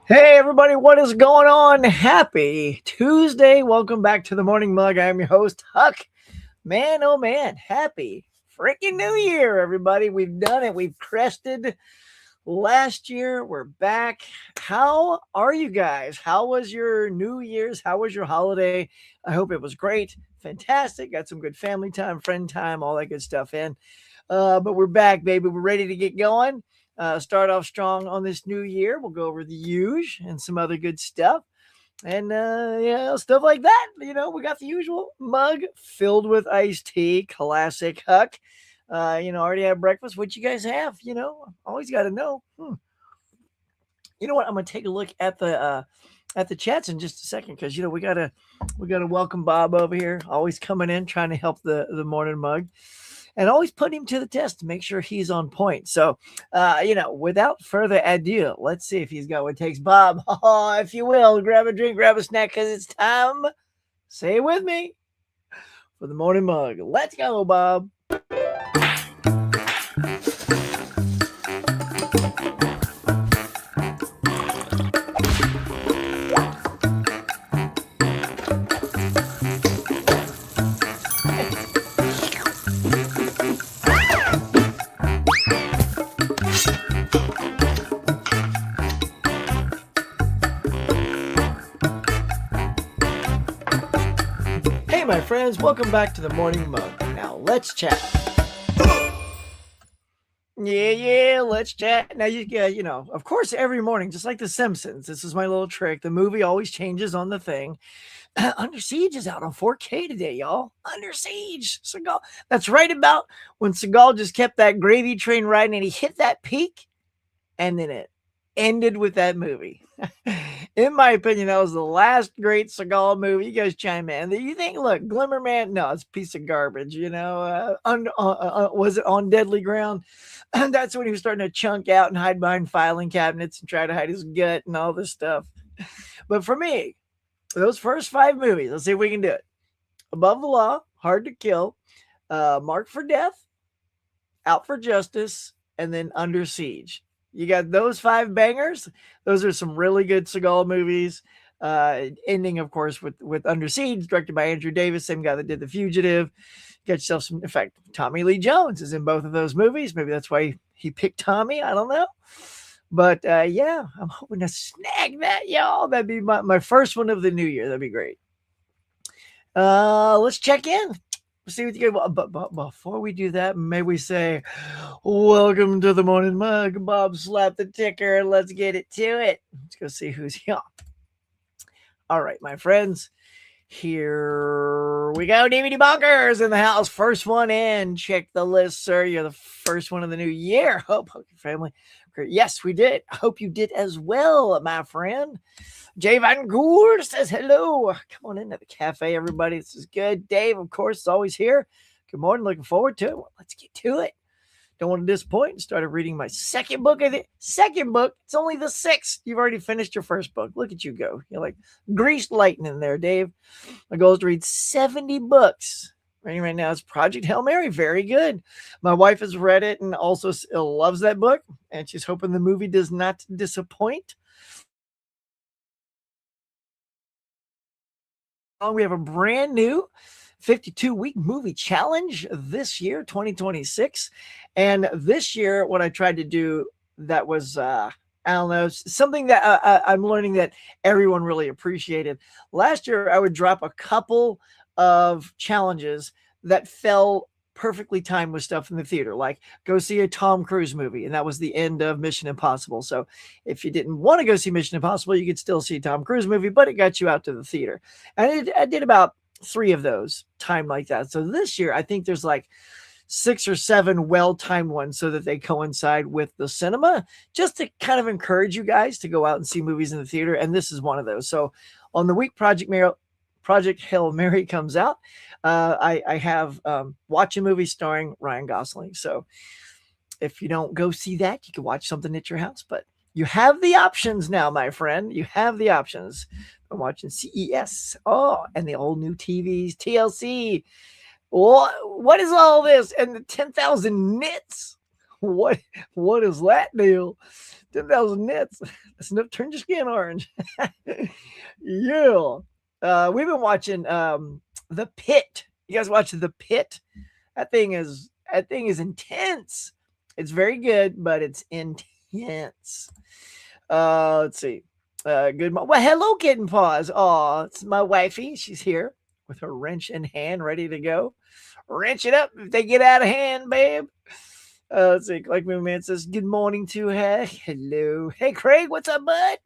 Hey everybody, what is going on? Happy Tuesday. Welcome back to the Morning Mug. I'm your host, Huck. Man, oh man, happy freaking New Year, everybody. We've done it. We've crested last year. We're back. How are you guys? How was your New Year's? How was your holiday? I hope it was great. Fantastic. Got some good family time, friend time, all that good stuff in. But we're back, baby. We're ready to get going. Start off strong on this new year. We'll go over the huge and some other good stuff. And stuff like that. We got the usual mug filled with iced tea, classic Huck. Already had breakfast. What you guys have? Always got to know. You know what? I'm gonna take a look at the chats in just a second because we gotta welcome Bob over here. Always coming in, trying to help the morning mug and always put him to the test to make sure he's on point. So, without further ado, let's see if he's got what it takes. Bob, if you will, grab a drink, grab a snack, because it's time. Say it with me for the morning mug. Let's go, Bob. Hey, my friends, welcome back to the morning mug. Now, let's chat. Yeah, let's chat. Now, of course, every morning, just like The Simpsons, this is my little trick. The movie always changes on the thing. Under Siege is out on 4K today, y'all. Under Siege. Seagal. That's right about when Seagal just kept that gravy train riding and he hit that peak, and then it ended with that movie. In my opinion, that was the last great Seagal movie. You guys chime in. You think, look, Glimmer Man? No, it's a piece of garbage. Was it On Deadly Ground? And that's when he was starting to chunk out and hide behind filing cabinets and try to hide his gut and all this stuff. But for me, those first 5 movies, let's see if we can do it. Above the Law, Hard to Kill, Marked for Death, Out for Justice, and then Under Siege. You got those 5 bangers. Those are some really good Seagal movies. Ending, of course, with Under Siege, directed by Andrew Davis, same guy that did The Fugitive. Get yourself some. In fact, Tommy Lee Jones is in both of those movies. Maybe that's why he picked Tommy. I don't know. But I'm hoping to snag that, y'all. That'd be my first one of the new year. That'd be great. Let's check in. See what you get. But before we do that, may we say, welcome to the morning mug. Bob, slap the ticker. Let's get it to it. Let's go see who's here. All right, my friends. Here we go. DVD Bonkers in the house. First one in. Check the list, sir. You're the first one of the new year. Hope your family. Yes, we did. I hope you did as well, my friend. Jay Van Goor says hello. Come on into the cafe, everybody. This is good. Dave, of course, is always here. Good morning. Looking forward to it. Well, let's get to it. Don't want to disappoint. Started reading my second book. Second book. It's only the 6th. You've already finished your first book. Look at you go. You're like greased lightning there, Dave. My goal is to read 70 books. Right now it's Project Hail Mary. Very good. My wife has read it and also loves that book. And she's hoping the movie does not disappoint. We have a brand new 52-week movie challenge this year, 2026. And this year, what I tried to do that was, I don't know, something that I'm learning that everyone really appreciated. Last year, I would drop a couple of challenges that fell perfectly timed with stuff in the theater, like go see a Tom Cruise movie, and that was the end of Mission Impossible. So if you didn't want to go see Mission Impossible, you could still see a Tom Cruise movie, but it got you out to the theater. And I did about 3 of those timed like that. So this year, I think there's like 6 or 7 well-timed ones so that they coincide with the cinema, just to kind of encourage you guys to go out and see movies in the theater. And this is one of those. So on the week Project Hail Mary comes out, I have watch a movie starring Ryan Gosling. So if you don't go see that, you can watch something at your house. But you have the options now, my friend. You have the options. I'm watching CES. Oh, and the old new TVs, TLC. What is all this? And the 10,000 nits. What what is that deal? 10,000 nits. That's enough to turn your skin orange. Yeah. We've been watching The Pit. You guys watch The Pit? That thing is intense. It's very good, but it's intense. Let's see. Well, hello, Kitten Paws. Oh, it's my wifey. She's here with her wrench in hand, ready to go. Wrench it up if they get out of hand, babe. Let's see. Like my man says, good morning to her. Hello. Hey, Craig, what's up, bud?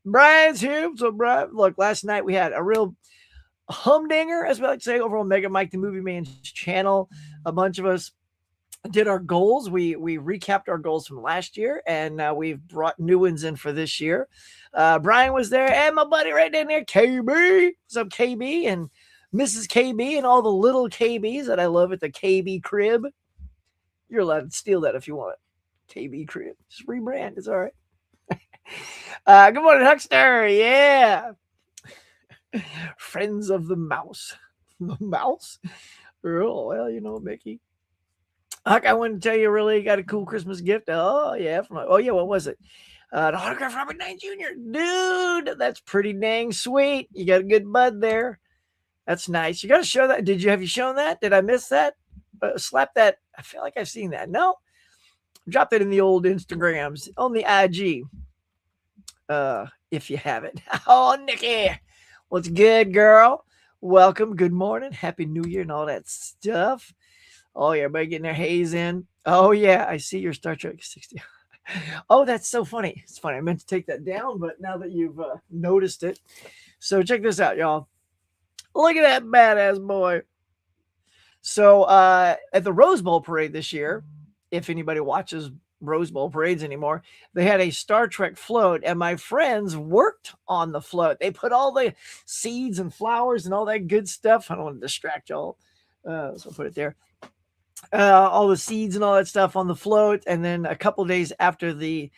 Brian's here. What's up, Brian? Look, last night we had a real humdinger, as we like to say, over on Mega Mike the Movie Man's channel. A bunch of us did our goals. We recapped our goals from last year, and we've brought new ones in for this year. Brian was there, and my buddy right down there, KB. What's up, KB? And Mrs. KB and all the little KBs that I love at the KB crib. You're allowed to steal that if you want it. KB crib. Just rebrand. It's all right. Good morning, Huckster. Yeah. Friends of the mouse. The mouse? Oh, well, Mickey. Huck, I wanted to tell you, really got a cool Christmas gift. Oh, yeah. What was it? An autograph from Robert Downey Jr. Dude, that's pretty dang sweet. You got a good bud there. That's nice. You got to show that. Have you shown that? Did I miss that? Slap that. I feel like I've seen that. No? Drop it in the old Instagrams on the IG. If you haven't. Oh, Nikki. What's good, girl? Welcome. Good morning. Happy New Year and all that stuff. Oh, yeah, everybody getting their haze in. Oh, yeah, I see your Star Trek 60. Oh, that's so funny. It's funny. I meant to take that down, but now that you've noticed it. So check this out, y'all. Look at that badass boy. So at the Rose Bowl parade this year, if anybody watches Rose Bowl parades anymore, they had a Star Trek float, and my friends worked on the float. They put all the seeds and flowers and all that good stuff. I don't want to distract y'all, so I'll put it there. All the seeds and all that stuff on the float, and then a couple days after the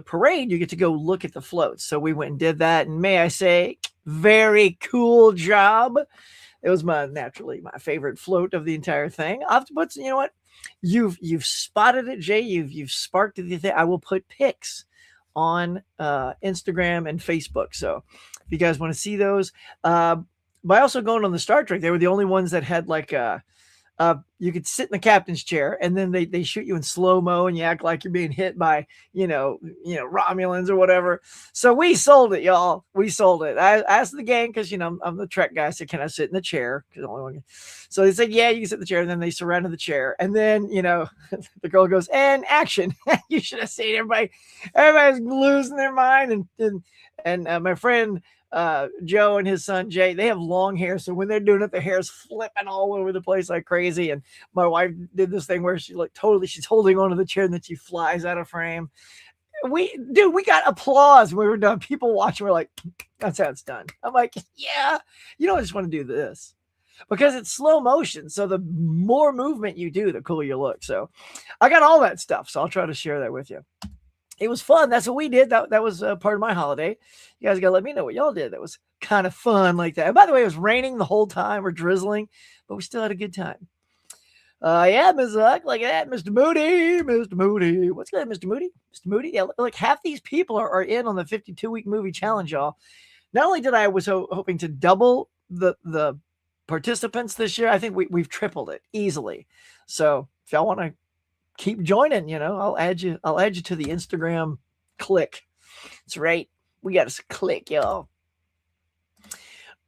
parade, you get to go look at the floats. So we went and did that, and may I say, very cool job. It was naturally my favorite float of the entire thing. I'll have to put, you know what? You've spotted it, Jay. You've sparked the thing. I will put pics on Instagram and Facebook. So if you guys want to see those, by also going on the Star Trek, they were the only ones that had like you could sit in the captain's chair, and then they shoot you in slow-mo, and you act like you're being hit by Romulans or whatever. So we sold it, y'all. We sold it. I asked the gang, because I'm the Trek guy. I said, can I sit in the chair? So they said, yeah, you can sit in the chair. And then they surrounded the chair, and then the girl goes, and action. You should have seen everybody's losing their mind. And my friend Joe and his son Jay, they have long hair, so when they're doing it, their hair's flipping all over the place like crazy. And my wife did this thing where she's holding onto the chair, and then she flies out of frame. We got applause when we were done. People watching were like, that's how it's done. I'm like, yeah, I just want to do this because it's slow motion. So the more movement you do, the cooler you look. So I got all that stuff. So I'll try to share that with you. It was fun. That's what we did. That was part of my holiday. You guys got to let me know what y'all did. That was kind of fun like that. And by the way, it was raining the whole time or drizzling, but we still had a good time. Yeah, Ms. Huck, look at that. Mr. Moody. Mr. Moody. What's good, Mr. Moody? Mr. Moody? Yeah, like half these people are in on the 52-week movie challenge, y'all. Not only did I was hoping to double the participants this year, I think we've tripled it easily. So if y'all want to keep joining, I'll add you to the Instagram click. That's right. We got to click, y'all.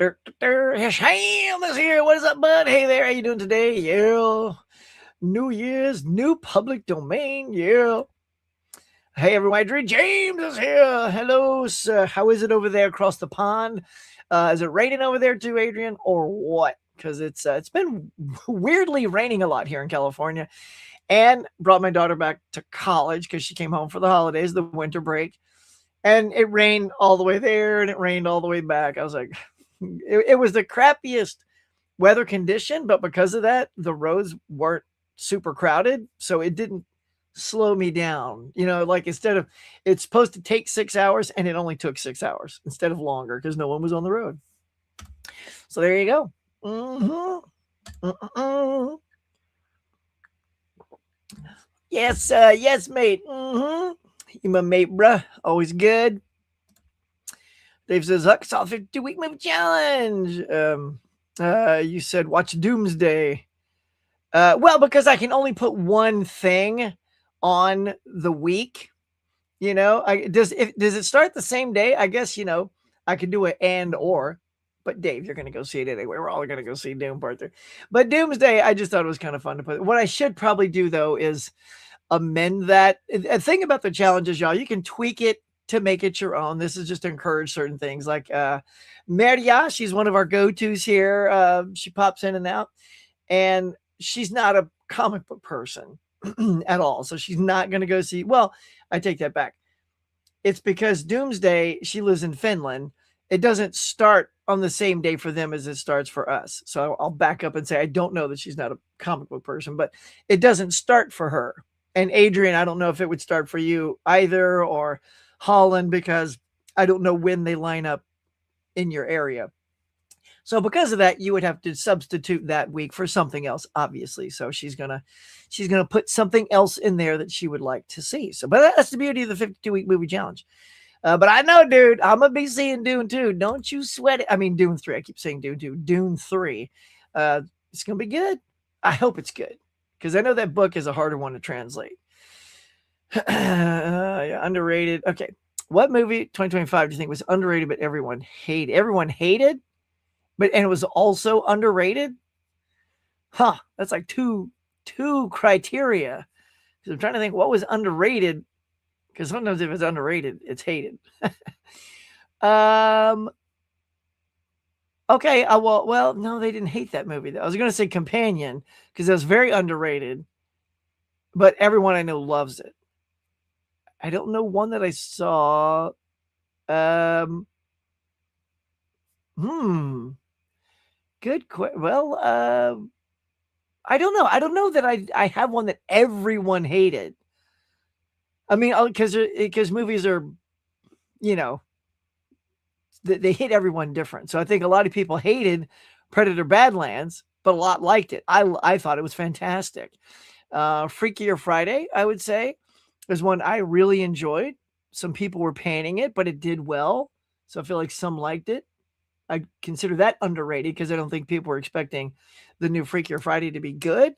Sham is here. What is up, bud? Hey there. How you doing today? Yeah. New Year's, new public domain. Yeah. Hey, everyone. Drew James is here. Hello, sir. How is it over there across the pond? Is it raining over there too, Adrian, or what? Because it's been weirdly raining a lot here in California. And brought my daughter back to college because she came home for the holidays, the winter break. And it rained all the way there, and it rained all the way back. I was like, it was the crappiest weather condition, but because of that, the roads weren't super crowded, so it didn't slow me down. Like instead of, it's supposed to take 6 hours, and it only took 6 hours instead of longer because no one was on the road. So there you go. Yes, mate. You my mate, bruh. Always good. Dave says, Huck saw 52-week movie challenge. You said watch Doomsday. Well, because I can only put one thing on the week. Does it start the same day? I guess I could do it and or. But Dave, you're gonna go see it anyway. We're all gonna go see Doom Part 3. But Doomsday, I just thought it was kind of fun to put. What I should probably do though is amend that. A thing about the challenges, y'all, you can tweak it to make it your own. This is just to encourage certain things. Like Maria, she's one of our go-tos here. She pops in and out, and she's not a comic book person at all. So she's not going to go see. Well, I take that back. It's because Doomsday, she lives in Finland. It doesn't start on the same day for them as it starts for us. So I'll back up and say I don't know that she's not a comic book person, but it doesn't start for her. And Adrian, I don't know if it would start for you either, or Holland, because I don't know when they line up in your area. So because of that, you would have to substitute that week for something else, obviously. So she's gonna put something else in there that she would like to see. So, but that's the beauty of the 52-week movie challenge. But I know, dude, I'm gonna be seeing Dune 2. Don't you sweat it. I mean, Dune 3. I keep saying Dune 2. Dune 3. It's gonna be good. I hope it's good, because I know that book is a harder one to translate. Yeah, underrated. Okay. What movie 2025 do you think was underrated but everyone hated? Everyone hated, and it was also underrated? Huh. That's like two criteria. Because I'm trying to think what was underrated, because sometimes if it's underrated, it's hated. Okay. Well, no, they didn't hate that movie though. I was going to say Companion, because it was very underrated, but everyone I know loves it. I don't know one that I saw. Good question. Well, I don't know. I don't know that I have one that everyone hated. I mean, because movies are, they hit everyone different. So I think a lot of people hated Predator Badlands, but a lot liked it. I thought it was fantastic. Freakier Friday, I would say, is one I really enjoyed. Some people were panning it, but it did well. So I feel like some liked it. I consider that underrated because I don't think people were expecting the new Freakier Friday to be good.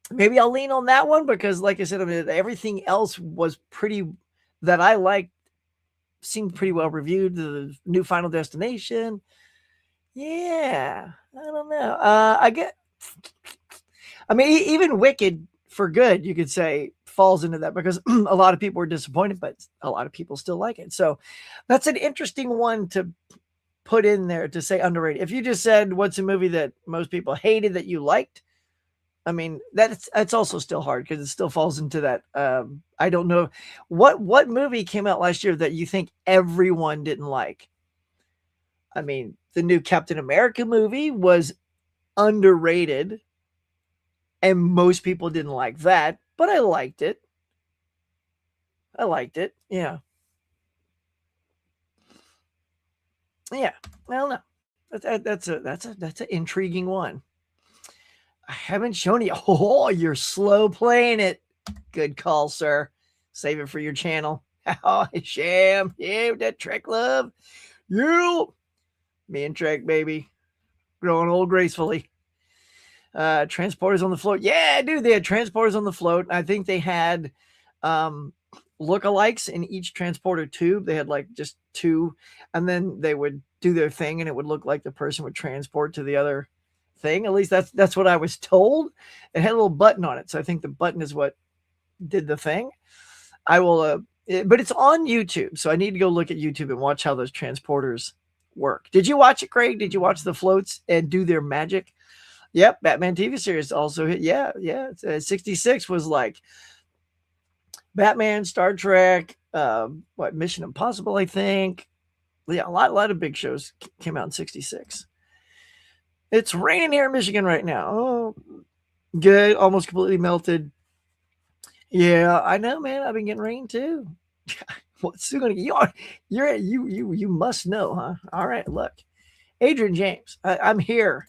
Maybe I'll lean on that one because, like I said, I mean, everything else was pretty that I liked, seemed pretty well reviewed. The new Final Destination. Yeah, I don't know. I mean, even Wicked, for good, you could say, falls into that because a lot of people were disappointed, but a lot of people still like it. So that's an interesting one to put in there to say underrated. If you just said what's a movie that most people hated that you liked, I mean, that's also still hard because it still falls into that. I don't know what movie came out last year that you think everyone didn't like. I mean, the new Captain America movie was underrated, and most people didn't like that, but I liked it. Yeah. Yeah. I don't know. That's an intriguing one. I haven't shown you. Oh, you're slow playing it. Good call, sir. Save it for your channel. Oh, Sham. Yeah, with that Trek love. You. Me and Trek, baby. Growing old gracefully. Transporters on the float. Yeah, dude, they had transporters on the float. I think they had lookalikes in each transporter tube. They had like just two, and then they would do their thing, and it would look like the person would transport to the other thing. At least that's what I was told. It had a little button on it, so I think the button is what did the thing. I will, but it's on YouTube, so I need to go look at YouTube and watch how those transporters work. Did you watch it, Craig? Did you watch the floats and do their magic? Yep, Batman TV series also hit. Yeah. 66 was like Batman, Star Trek, Mission Impossible, I think. Yeah, a lot of big shows came out in 66. It's raining here in Michigan right now. Oh, good. Almost completely melted. Yeah, I know, man. I've been getting rain too. What's going to you must know, huh? All right, look. Adrian James, I'm here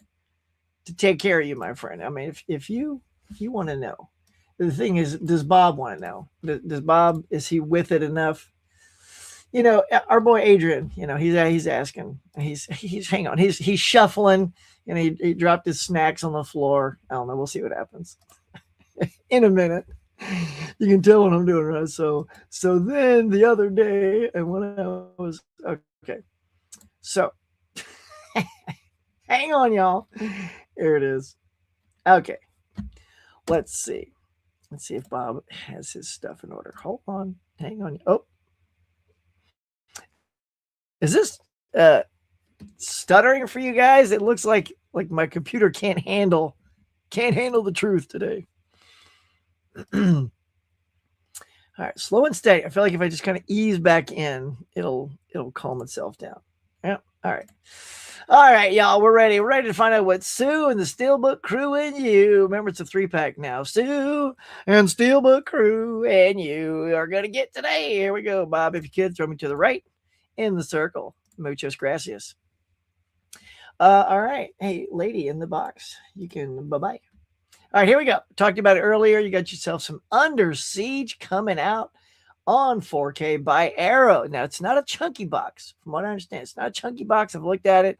to take care of you, my friend. I mean, if you want to know, The thing is, does Bob want to know? Does Bob, is he with it enough? Our boy Adrian, he's asking. He's hang on. He's shuffling, and he dropped his snacks on the floor. I don't know. We'll see what happens in a minute. You can tell what I'm doing, right? So then the other day, and when I was okay, so hang on, y'all. Here it is. Okay, let's see. Let's see if Bob has his stuff in order. Hold on. Hang on. Oh, is this stuttering for you guys? It looks like my computer can't handle the truth today. All right, slow and steady. I feel like if I just kind of ease back in, it'll calm itself down. Yeah. All right, y'all. We're ready. We're ready to find out what Sue and the Steelbook Crew and you. Remember, it's a 3-pack now. Sue and Steelbook Crew and you are gonna get today. Here we go, Bob. If you could throw me to the right in the circle. Muchas gracias. All right. Hey, lady in the box. You can bye-bye. All right, here we go. Talked about it earlier. You got yourself some Under Siege coming out on 4K by Arrow. Now, it's not a chunky box, from what I understand. It's not a chunky box. I've looked at it.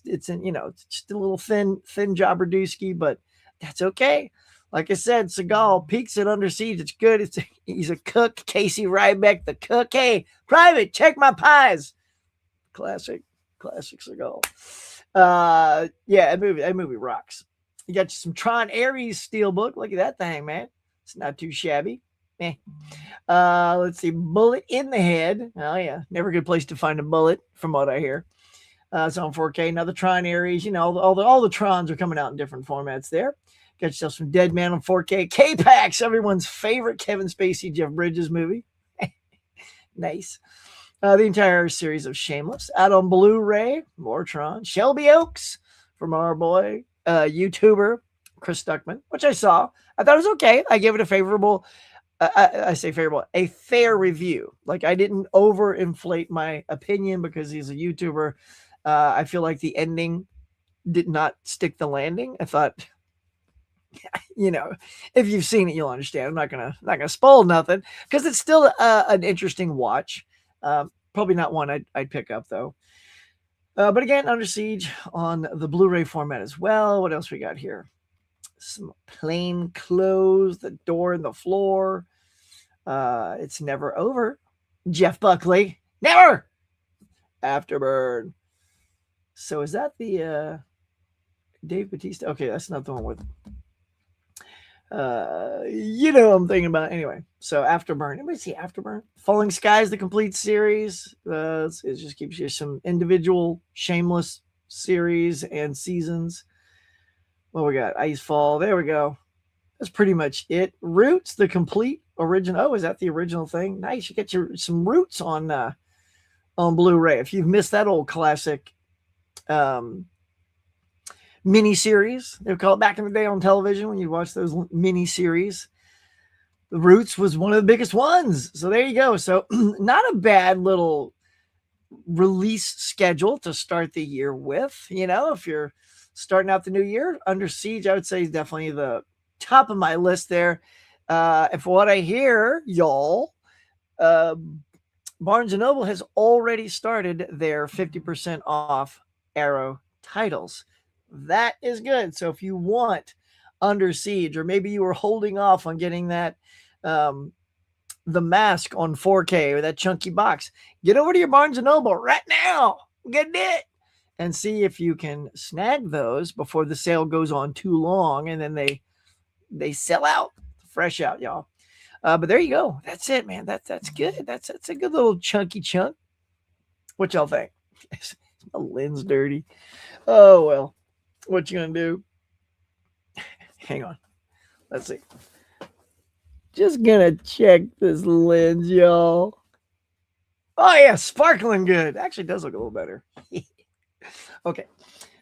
It's in, it's just a little thin Jabberduski, but that's okay. Like I said, Seagal peaks at Under Siege. It's good. He's a cook. Casey Ryback, the cook. Hey, Private, check my pies. Classic Seagal. Yeah, that movie rocks. You got some Tron Ares Steelbook. Look at that thing, man. It's not too shabby. Let's see. Bullet in the Head. Oh, yeah. Never a good place to find a bullet, from what I hear. It's on 4K. Now the Tron Ares, all the Trons are coming out in different formats there. Got yourself some Dead Man on 4K. K-Pax, everyone's favorite Kevin Spacey, Jeff Bridges movie. Nice. The entire series of Shameless out on Blu-ray. More Tron. Shelby Oaks from our boy, YouTuber Chris Stuckman, which I saw. I thought it was okay. I gave it a favorable, I say favorable, a fair review. Like, I didn't overinflate my opinion because he's a YouTuber. I feel like the ending did not stick the landing. I thought, if you've seen it, you'll understand. I'm not gonna spoil nothing because it's still an interesting watch. Probably not one I'd pick up though. But again, Under Siege on the Blu-ray format as well. What else we got here? Some plain clothes, the door and the floor. It's never over. Jeff Buckley, never. Afterburn. So is that the Dave Bautista? Okay, that's not the one with. I'm thinking about anyway. So Afterburn. Anybody see Afterburn? Falling Skies, the complete series. It just keeps you some individual Shameless series and seasons. What we got? Icefall. There we go. That's pretty much it. Roots, the complete original. Oh, is that the original thing? Nice. You get some Roots on Blu-ray. If you've missed that old classic mini-series, they would call it back in the day on television when you watch those mini-series. The Roots was one of the biggest ones. So there you go. So not a bad little release schedule to start the year with. If you're starting out the new year, Under Siege, I would say, is definitely the top of my list there. And for what I hear, y'all, Barnes & Noble has already started their 50% off Arrow titles. That is good. So if you want Under Siege, or maybe you were holding off on getting that The Mask on 4K or that chunky box, get over to your Barnes & Noble right now. Get it. And see if you can snag those before the sale goes on too long and then they sell out. Fresh out, y'all. But there you go. That's it, man. That's good. That's a good little chunky chunk. What y'all think? My lens dirty. Oh, well. What you gonna do? Hang on. Let's see. Just gonna check this lens, y'all. Oh, yeah. Sparkling good. Actually, does look a little better. Okay.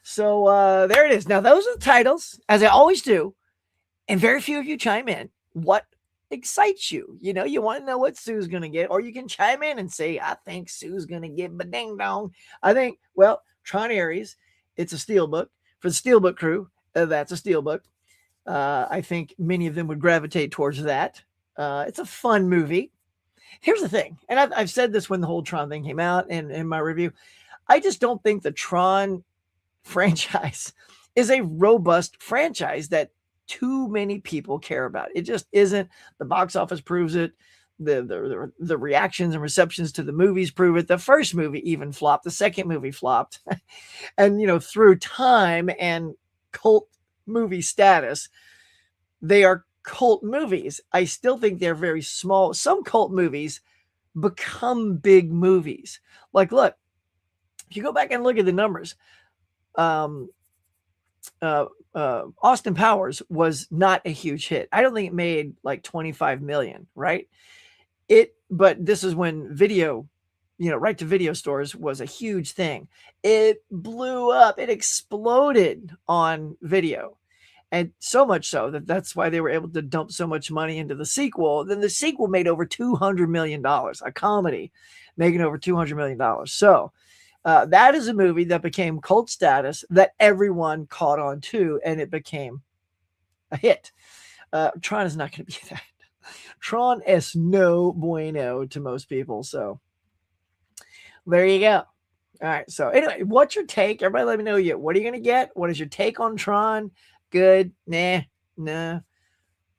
So there it is. Now, those are the titles, as I always do. And very few of you chime in. What excites you? You want to know what Sue's going to get, or you can chime in and say, I think Sue's going to get ba-ding dong. I think, Tron Ares, it's a Steelbook. For the Steelbook Crew, that's a Steelbook. I think many of them would gravitate towards that. It's a fun movie. Here's the thing, and I've said this when the whole Tron thing came out and in my review. I just don't think the Tron franchise is a robust franchise that too many people care about. It just isn't. The box office proves it. The reactions and receptions to the movies prove it. The first movie even flopped. The second movie flopped. And, through time and cult movie status, they are cult movies. I still think they're very small. Some cult movies become big movies. Like, look, if you go back and look at the numbers, Austin Powers was not a huge hit. I don't think it made like 25 million, right? But this is when video, right to video stores was a huge thing. It blew up. It exploded on video. And so much so that's why they were able to dump so much money into the sequel. Then the sequel made over $200 million, a comedy making over $200 million. So that is a movie that became cult status that everyone caught on to, and it became a hit. Tron is not going to be that. Tron es no bueno to most people. So there you go. All right. So anyway, what's your take? Everybody let me know what are you going to get? What is your take on Tron? Good? Nah. I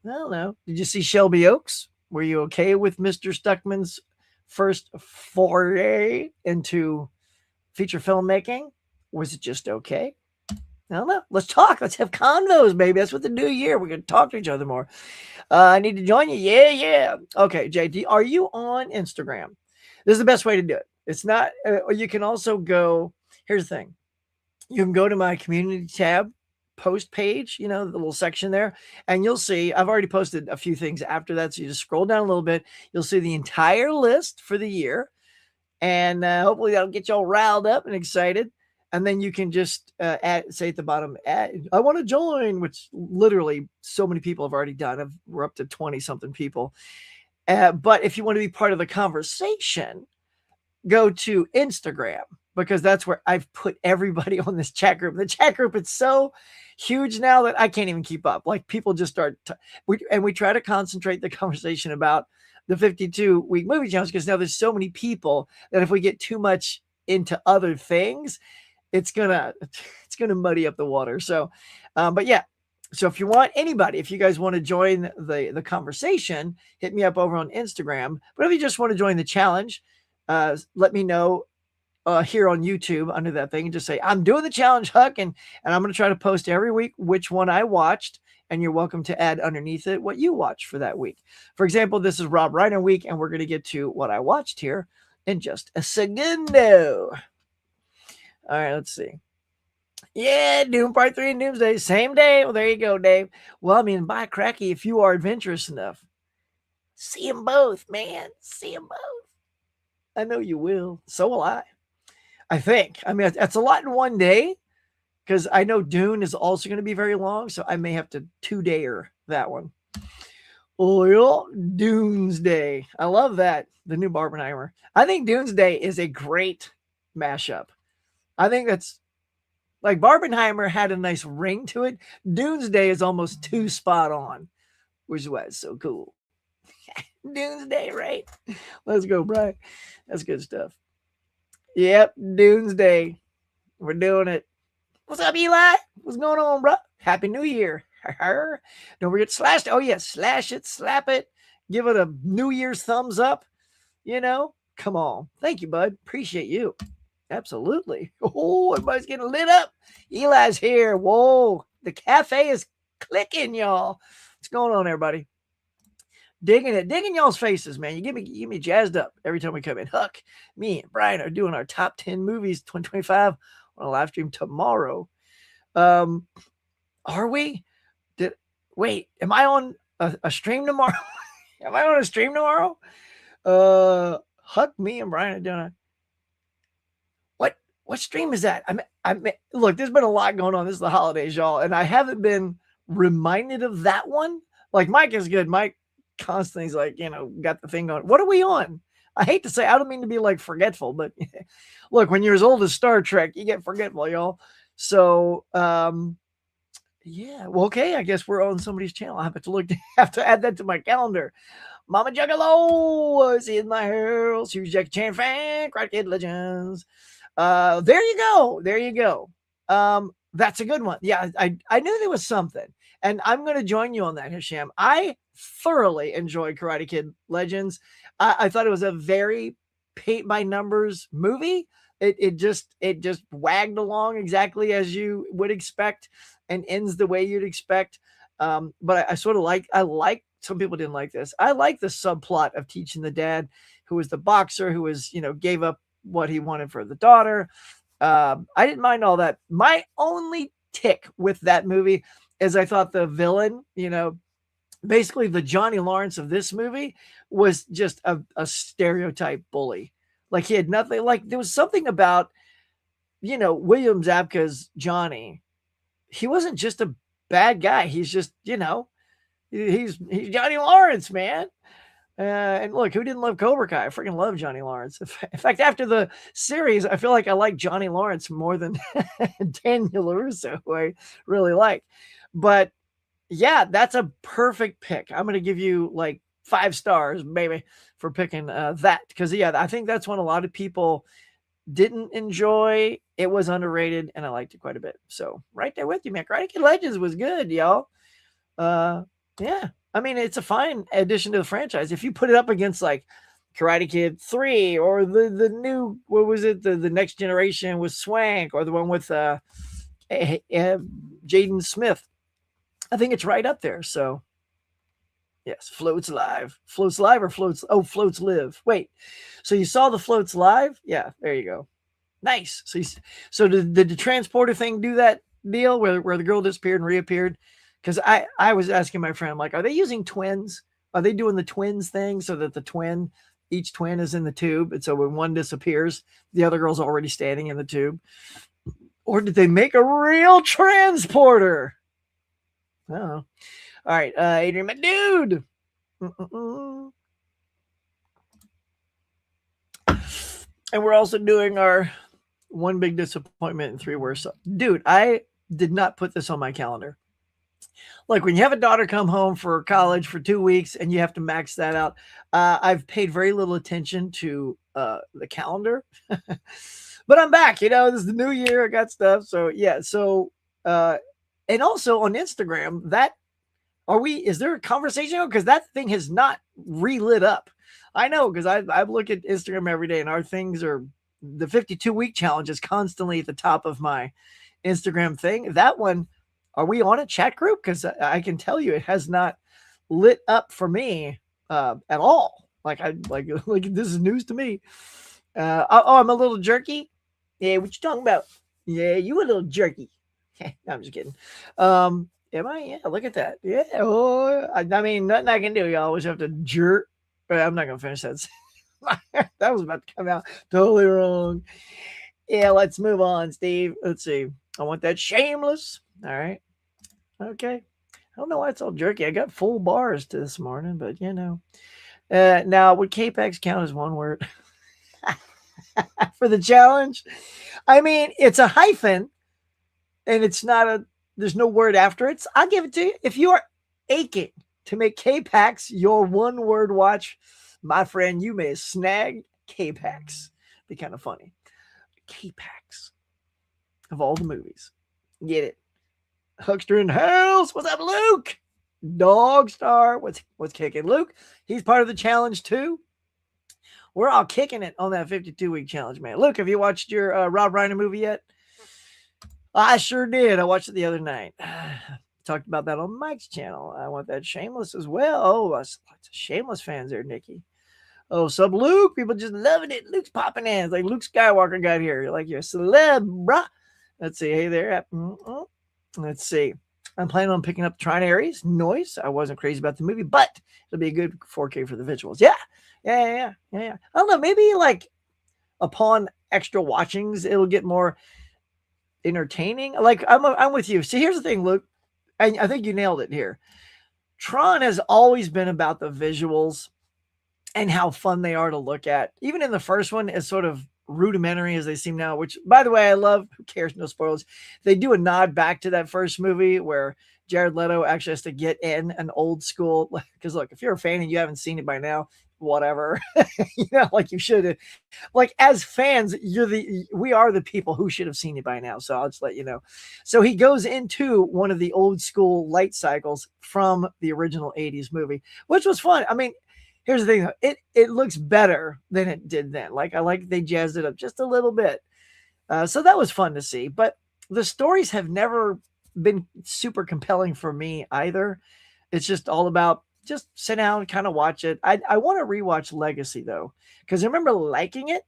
don't know. Did you see Shelby Oaks? Were you okay with Mr. Stuckman's first foray into feature filmmaking? Was it just okay? I don't know. Let's talk. Let's have convos, baby. That's what the new year. We're going to talk to each other more. I need to join you. Yeah. Okay, JD, are you on Instagram? This is the best way to do it. It's not, you can also go, here's the thing. You can go to my community tab post page, the little section there, and you'll see I've already posted a few things after that. So you just scroll down a little bit. You'll see the entire list for the year. And hopefully that'll get you all riled up and excited. And then you can just say at the bottom, I want to join, which literally so many people have already done. We're up to 20 something people. But if you want to be part of the conversation, go to Instagram, because that's where I've put everybody on this chat group. The chat group, it's so huge now that I can't even keep up. Like, people just start, we try to concentrate the conversation about the 52-week movie challenge, because now there's so many people that if we get too much into other things, it's gonna muddy up the water. So, but yeah. So if you guys want to join the conversation, hit me up over on Instagram. But if you just want to join the challenge, let me know here on YouTube under that thing, and just say, I'm doing the challenge, Huck, and I'm going to try to post every week which one I watched, and you're welcome to add underneath it what you watched for that week. For example, this is Rob Reiner week, and we're going to get to what I watched here in just a segundo. All right, let's see. Yeah, Doom Part 3 and Doomsday, same day. Well, there you go, Dave. Well, I mean, by cracky, if you are adventurous enough, see them both, man. See them both. I know you will. So will I think. I mean, that's a lot in one day, because I know Dune is also going to be very long, so I may have to 2-dayer that one. Oh, yeah, Doomsday. I love that. The new Barbenheimer. I think Doomsday is a great mashup. I think that's, like, Barbenheimer had a nice ring to it. Doomsday is almost too spot on, which is why it's so cool. Doomsday, right? Let's go, Brian. That's good stuff. Yep, Doomsday. We're doing it. What's up, Eli? What's going on, bro? Happy New Year. Don't forget to slash it. Oh, yeah, slash it, slap it. Give it a New Year's thumbs up. Come on. Thank you, bud. Appreciate you. Absolutely. Oh, everybody's getting lit up. Eli's here. Whoa. The cafe is clicking, y'all. What's going on, everybody? Digging y'all's faces, man. You get me jazzed up every time we come in. Huck, me, and Brian are doing our top 10 movies 2025 on a live stream tomorrow. Are we? Wait, am I on a stream tomorrow? Am I on a stream tomorrow? Huck, me, and Brian are doing a. What stream is that? I mean, look, there's been a lot going on. This is the holidays, y'all, and I haven't been reminded of that one. Like, Mike is good. Mike constantly is like, got the thing going. What are we on? I hate to say, I don't mean to be like forgetful, but look, when you're as old as Star Trek, you get forgetful, y'all. So Yeah. Well, okay. I guess we're on somebody's channel. I have to look. Have to add that to my calendar. Mama Juggalo was in my house. Huge Jackie Chan fan. Karate Kid Legends. There you go. There you go. That's a good one. Yeah, I knew there was something, and I'm going to join you on that, Hisham. I thoroughly enjoyed Karate Kid Legends. I thought it was a very paint by numbers movie. It just wagged along exactly as you would expect, and ends the way you'd expect. But I sort of like some people didn't like this. I like the subplot of teaching the dad, who was the boxer, who was gave up what he wanted for the daughter. I didn't mind all that. My only tick with that movie is I thought the villain, basically the Johnny Lawrence of this movie, was just a stereotype bully. Like he had nothing. Like there was something about, William Zabka's Johnny. He wasn't just a bad guy. He's just, he's Johnny Lawrence, man. And look, who didn't love Cobra Kai? I freaking love Johnny Lawrence. In fact, after the series, I feel like I like Johnny Lawrence more than Daniel LaRusso, who I really like. But yeah, that's a perfect pick. I'm going to give you like 5 stars, maybe, for picking that. Because, yeah, I think that's one a lot of people didn't enjoy. It was underrated, and I liked it quite a bit. So right there with you, man. Karate Kid Legends was good, y'all. Yeah. I mean, it's a fine addition to the franchise. If you put it up against like Karate Kid 3 or the new, what was it? The next generation with Swank, or the one with Jaden Smith, I think it's right up there. So yes, Floats Live. Floats Live or Floats? Oh, Floats Live. Wait. So you saw the Floats Live? Yeah, there you go. Nice. So did the transporter thing do that deal where the girl disappeared and reappeared? Because I was asking my friend, I'm like, are they using twins? Are they doing the twins thing so that each twin is in the tube? And so when one disappears, the other girl's already standing in the tube. Or did they make a real transporter? I don't know. All right, Adrian, my dude. And we're also doing our one big disappointment and 3 worst. Dude, I did not put this on my calendar. Like when you have a daughter come home for college for 2 weeks and you have to max that out. I've paid very little attention to the calendar, but I'm back. This is the new year. I got stuff. So yeah. So and also on Instagram, is there a conversation? Because that thing has not relit up. I know, because I look at Instagram every day, and our things are the 52-week challenge is constantly at the top of my Instagram thing. That one. Are we on a chat group? Because I can tell you it has not lit up for me at all. Like this is news to me. I'm a little jerky. Yeah, what you talking about? Yeah, you a little jerky. No, I'm just kidding. Am I? Yeah, look at that. Yeah. Oh, I mean, nothing I can do. You always have to jerk. I'm not gonna finish that. That was about to come out totally wrong. Yeah, let's move on, Steve. Let's see. I want that shameless. All right. Okay. I don't know why it's all jerky. I got full bars to this morning, but now would Capex count as one word for the challenge? I mean, it's a hyphen and there's no word after it. So I'll give it to you. If you are aching to make K-Pax your one word watch, my friend, you may snag K-Pax. Be kind of funny. K-Pax of all the movies. Get it. Huckster in the house. What's up, Luke? Dog Star. What's kicking? Luke, he's part of the challenge too. We're all kicking it on that 52-week challenge, man. Luke, have you watched your Rob Reiner movie yet? I sure did. I watched it the other night. Talked about that on Mike's channel. I want that Shameless as well. Oh, lots of Shameless fans there, Nikki. Oh, sub Luke. People just loving it. Luke's popping in. It's like Luke Skywalker got here. You're like, you're a celeb, bruh. Let's see. Hey there. Let's see. I'm planning on picking up Tron Ares. Noise. I wasn't crazy about the movie, but it'll be a good 4K for the visuals. Yeah. I don't know. Maybe like upon extra watchings, it'll get more entertaining. Like I'm with you. See, here's the thing, Luke. I think you nailed it here. Tron has always been about the visuals and how fun they are to look at. Even in the first one, it's sort of rudimentary as they seem now, which by the way, I love. Who cares? No spoilers. They do a nod back to that first movie where Jared Leto actually has to get in an old school. Because look, if you're a fan and you haven't seen it by now, whatever, like you should. Like as fans, we are the people who should have seen it by now. So I'll just let you know. So he goes into one of the old school light cycles from the original '80s movie, which was fun. I mean, here's the thing: it looks better than it did then. Like I like they jazzed it up just a little bit. So that was fun to see. But the stories have never been super compelling for me either. It's just all about just sit down and kind of watch it. I want to rewatch Legacy though, because I remember liking it,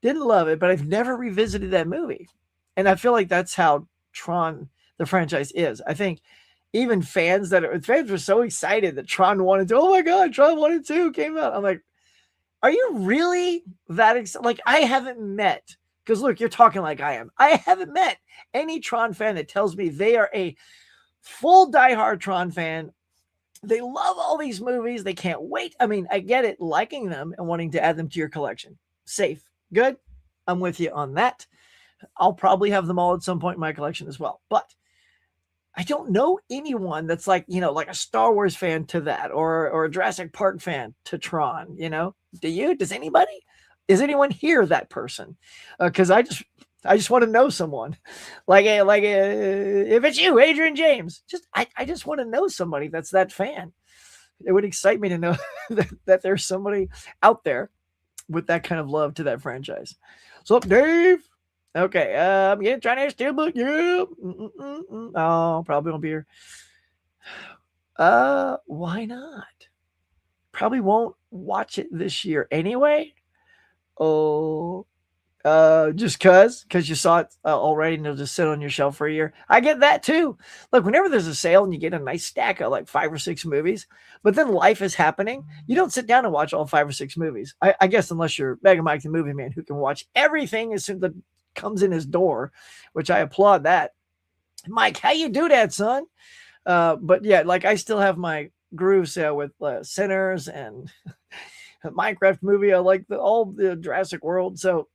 didn't love it, but I've never revisited that movie. And I feel like that's how Tron, the franchise, is. I think even fans were so excited that Tron 1 and 2, oh my God, Tron 1 and 2 came out. I'm like, are you really that excited? Like, I haven't met, because look, you're talking like I am. I haven't met any Tron fan that tells me they are a full diehard Tron fan. They love all these movies. They can't wait. I mean, I get it, liking them and wanting to add them to your collection. Safe. Good. I'm with you on that. I'll probably have them all at some point in my collection as well. But I don't know anyone that's like, like a Star Wars fan to that, or a Jurassic Park fan to Tron, Do you? Does anybody? Is anyone here that person? Because I just want to know someone, if it's you, Adrian James. I just want to know somebody that's that fan. It would excite me to know that there's somebody out there with that kind of love to that franchise. So, Dave. Okay, I'm getting trying to steelbook. Yeah. Oh, probably won't be here. Why not? Probably won't watch it this year anyway. Oh, just because you saw it already and it'll just sit on your shelf for a year. I get that too. Look, whenever there's a sale and you get a nice stack of like 5 or 6 movies, but then life is happening, you don't sit down and watch all 5 or 6 movies. I guess unless you're Mega Mike the Movie Man, who can watch everything as soon as it comes in his door, which I applaud that. Mike, how you do that, son? But yeah, like I still have my groove sale with Sinners and Minecraft movie. I like all the Jurassic World. So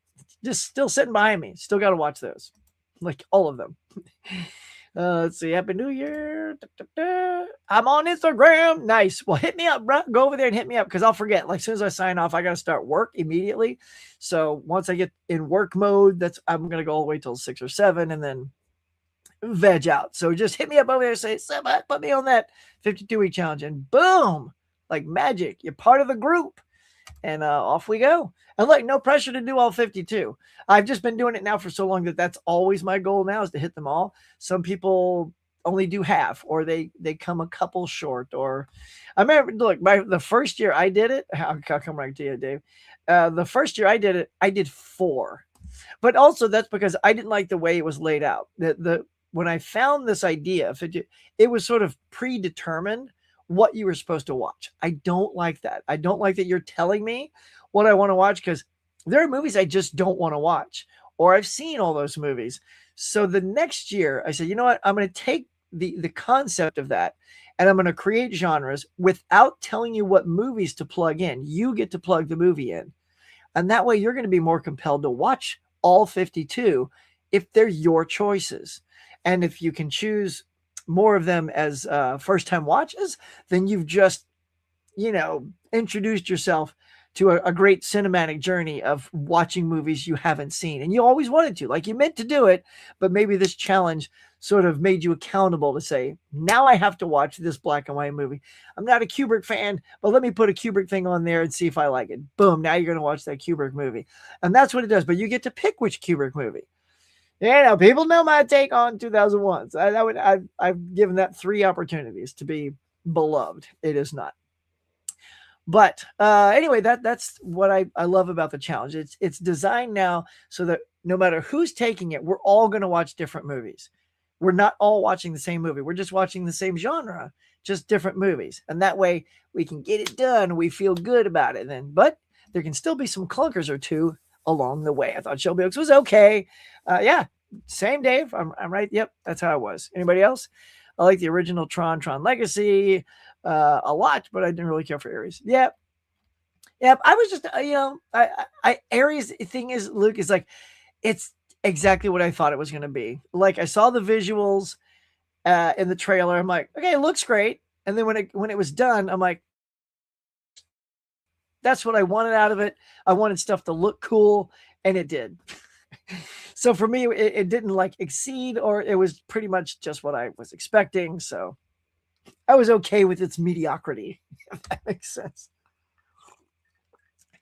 just still sitting behind me. Still got to watch those, like all of them. Let's see. Happy New Year. I'm on Instagram. Nice. Well, hit me up, bro. Go over there and hit me up because I'll forget. Like as soon as I sign off, I got to start work immediately. So once I get in work mode, I'm going to go all the way till 6 or 7 and then veg out. So just hit me up over there and say, put me on that 52-week challenge and boom, like magic. You're part of the group. And off we go. And like, no pressure to do all 52. I've just been doing it now for so long that's always my goal now is to hit them all. Some people only do half, or they come a couple short. Or I remember, look, the first year I did it, I'll come right to you, Dave. The first year I did it, I did 4. But also that's because I didn't like the way it was laid out. When I found this idea, it was sort of predetermined what you were supposed to watch. I don't like that. I don't like that you're telling me what I want to watch because there are movies I just don't want to watch, or I've seen all those movies. So the next year I said, you know what? I'm going to take the concept of that and I'm going to create genres without telling you what movies to plug in. You get to plug the movie in. And that way you're going to be more compelled to watch all 52 if they're your choices. And if you can choose more of them as first-time watches, then you've just, introduced yourself to a great cinematic journey of watching movies you haven't seen. And you always wanted to, like you meant to do it, but maybe this challenge sort of made you accountable to say, now I have to watch this black and white movie. I'm not a Kubrick fan, but let me put a Kubrick thing on there and see if I like it. Boom, now you're going to watch that Kubrick movie. And that's what it does. But you get to pick which Kubrick movie. People know my take on 2001. So I've given that 3 opportunities to be beloved. It is not. But anyway, that's what I love about the challenge. It's designed now so that no matter who's taking it, we're all going to watch different movies. We're not all watching the same movie. We're just watching the same genre, just different movies. And that way we can get it done. We feel good about it then. But there can still be some clunkers or two along the way. I thought Shelby Oaks was okay. Yeah, same Dave. I'm right. Yep, that's how I was. Anybody else? I like the original Tron Legacy a lot, but I didn't really care for Ares. Yeah. Yeah, I was just, Aries thing is, Luke is like, it's exactly what I thought it was going to be. Like I saw the visuals in the trailer. I'm like, okay, it looks great. And then when it was done, I'm like, that's what I wanted out of it. I wanted stuff to look cool, and it did. So for me, it didn't like exceed, or it was pretty much just what I was expecting. So I was okay with its mediocrity, if that makes sense.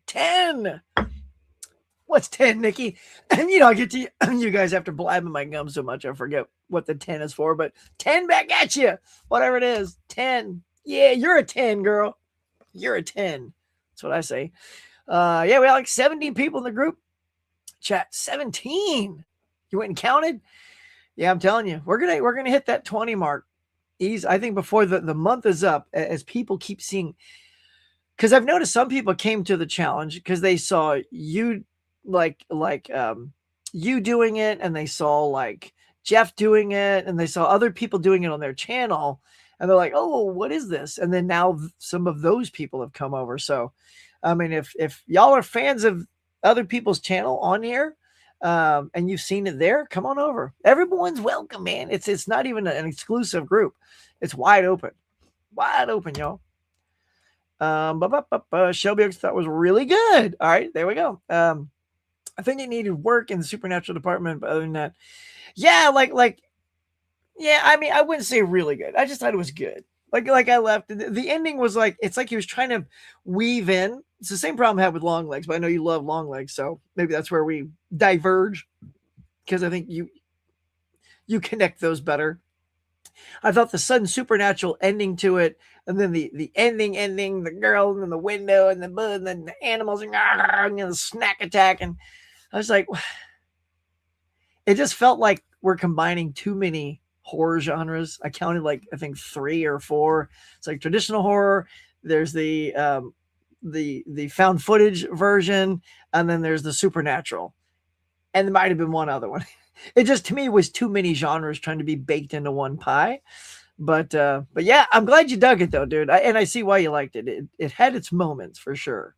10. What's 10, Nikki? And I get to you guys after blabbing my gum so much, I forget what the 10 is for, but 10 back at you. Whatever it is. 10. Yeah, you're a 10, girl. You're a 10. That's what I say. Yeah, we had like 17 people in the group chat. 17. You went and counted? Yeah, I'm telling you, we're gonna hit that 20 mark. I think before the month is up, as people keep seeing, because I've noticed some people came to the challenge because they saw you you doing it, and they saw like Jeff doing it, and they saw other people doing it on their channel, and they're like, oh, what is this? And then now some of those people have come over. So I mean, if y'all are fans of other people's channel on here, and you've seen it there, come on over. Everyone's welcome, man. It's not even an exclusive group. It's wide open, y'all. Shelby Oaks thought was really good. All right, there we go. I think it needed work in the supernatural department, but other than that, yeah, yeah. I mean, I wouldn't say really good. I just thought it was good. Like I left. The ending was like, it's like he was trying to weave in. It's the same problem I had with Long Legs, but I know you love Long Legs, so maybe that's where we diverge, because I think you connect those better. I thought the sudden supernatural ending to it, and then the ending, the girl in the window, and then the animals, and the snack attack, and I was like, it just felt like we're combining too many horror genres. I counted like, I think 3 or 4. It's like traditional horror. There's the found footage version, and then there's the supernatural, and there might have been one other one. It just, to me, was too many genres trying to be baked into one pie. But yeah, I'm glad you dug it though, dude. And I see why you liked it. It had its moments for sure.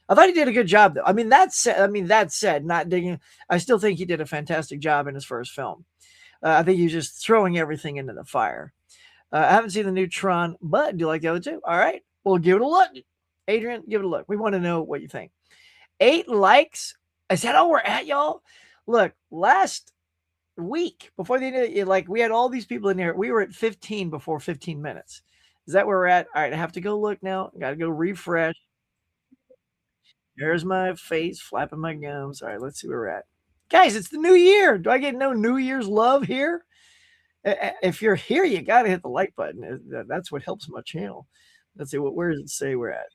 I thought he did a good job though. I mean, that said, not digging, I still think he did a fantastic job in his first film. I think he was just throwing everything into the fire. I haven't seen the new Tron, but do you like the other two? All right, well, give it a look. Adrian, give it a look. We want to know what you think. 8 likes. Is that all we're at, y'all? Look, last week before the end of it, like we had all these people in here. We were at 15 before 15 minutes. Is that where we're at? All right, I have to go look now. Got to go refresh. There's my face flapping my gums. All right, let's see where we're at. Guys, it's the new year. Do I get no New Year's love here? If you're here, you got to hit the like button. That's what helps my channel. Let's see, where does it say we're at?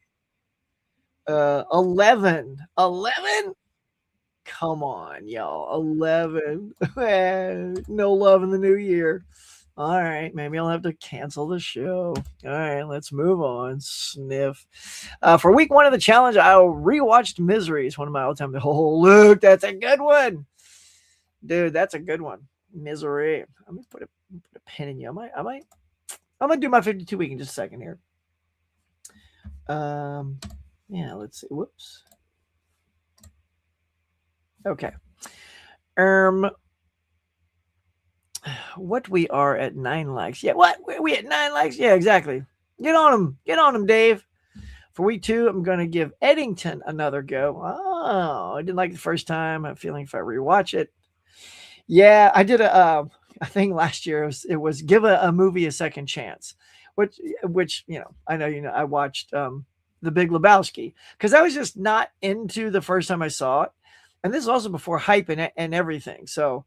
11. 11? Come on, y'all. 11. No love in the new year. All right, maybe I'll have to cancel the show. All right, let's move on. Sniff. For week 1 of the challenge, I rewatched Misery. It's one of my all-time. Oh, look, that's a good one, dude. That's a good one. Misery. I'm gonna put a pin in you. I'm gonna do my 52 week in just a second here. Yeah, let's see. Whoops. Okay. What, we are at 9 likes. Yeah, what? We at 9 likes? Yeah, exactly. Get on them, Dave. For week 2, I'm going to give Eddington another go. Oh, I didn't like it the first time. I'm feeling if I rewatch it. Yeah, I did a thing last year. It was give a movie a second chance, which I know, I watched The Big Lebowski, because I was just not into the first time I saw it. And this is also before hype and everything. So,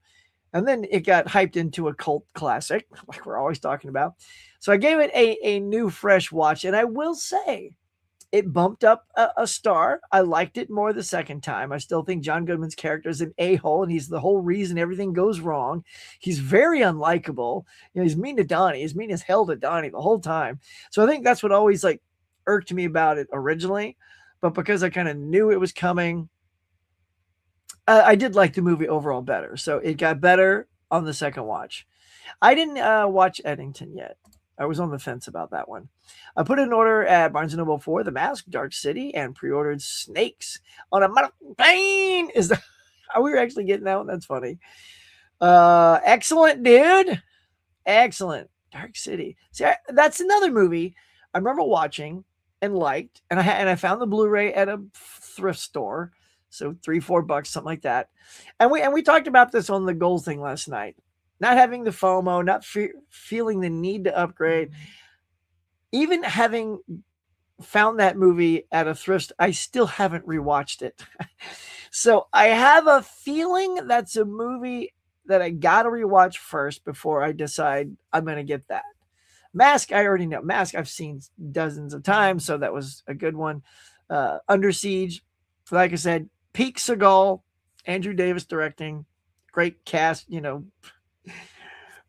and then it got hyped into a cult classic, like we're always talking about. So I gave it a new, fresh watch. And I will say, it bumped up a star. I liked it more the second time. I still think John Goodman's character is an a-hole, and he's the whole reason everything goes wrong. He's very unlikable. He's mean to Donnie. He's mean as hell to Donnie the whole time. So I think that's what always like irked me about it originally. But because I kind of knew it was coming, I did like the movie overall better. So it got better on the second watch. I didn't watch Eddington yet. I was on the fence about that one. I put an order at Barnes & Noble for The Mask, Dark City, and pre-ordered Snakes on a plane. Is that, are we actually getting that one? That's funny. Excellent, dude. Excellent. Dark City. See, that's another movie I remember watching and liked, and I found the Blu-ray at a thrift store, so $3-4, something like that. And we talked about this on the goals thing last night. Not having the FOMO, not feeling the need to upgrade, even having found that movie at a thrift, I still haven't rewatched it. So I have a feeling that's a movie that I gotta rewatch first before I decide I'm gonna get that. Mask, I already know. Mask, I've seen dozens of times, so that was a good one. Under Siege, like I said, Peak Seagal, Andrew Davis directing, great cast,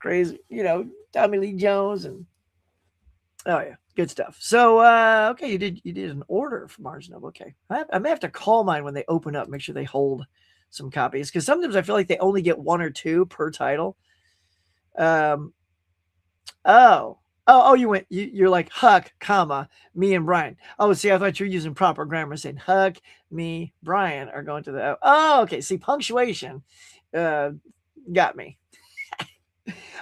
crazy, Tommy Lee Jones, and oh yeah, good stuff. So okay, you did an order from Barnes & Noble. Okay, I may have to call mine when they open up, make sure they hold some copies, because sometimes I feel like they only get 1 or 2 per title. You're like Huck, comma, me and Brian. Oh, see, I thought you were using proper grammar, saying Huck, me, Brian are going to the. Oh, okay. See, punctuation got me.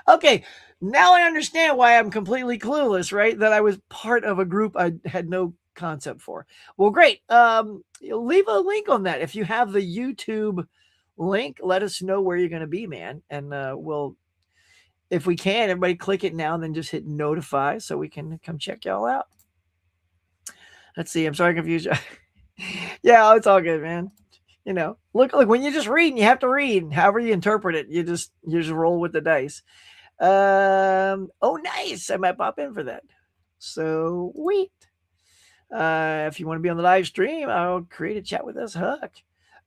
Okay, now I understand why I'm completely clueless, right? That I was part of a group I had no concept for. Well, great. Leave a link on that. If you have the YouTube link, let us know where you're going to be, man. And we'll, if we can, everybody click it now and then just hit notify so we can come check y'all out. Let's see. I'm sorry I confused you. Yeah, it's all good, man. Look, when you just read and you have to read, however you interpret it, you just roll with the dice. Oh, nice. I might pop in for that. So sweet. If you want to be on the live stream, I'll create a chat with us, Huck.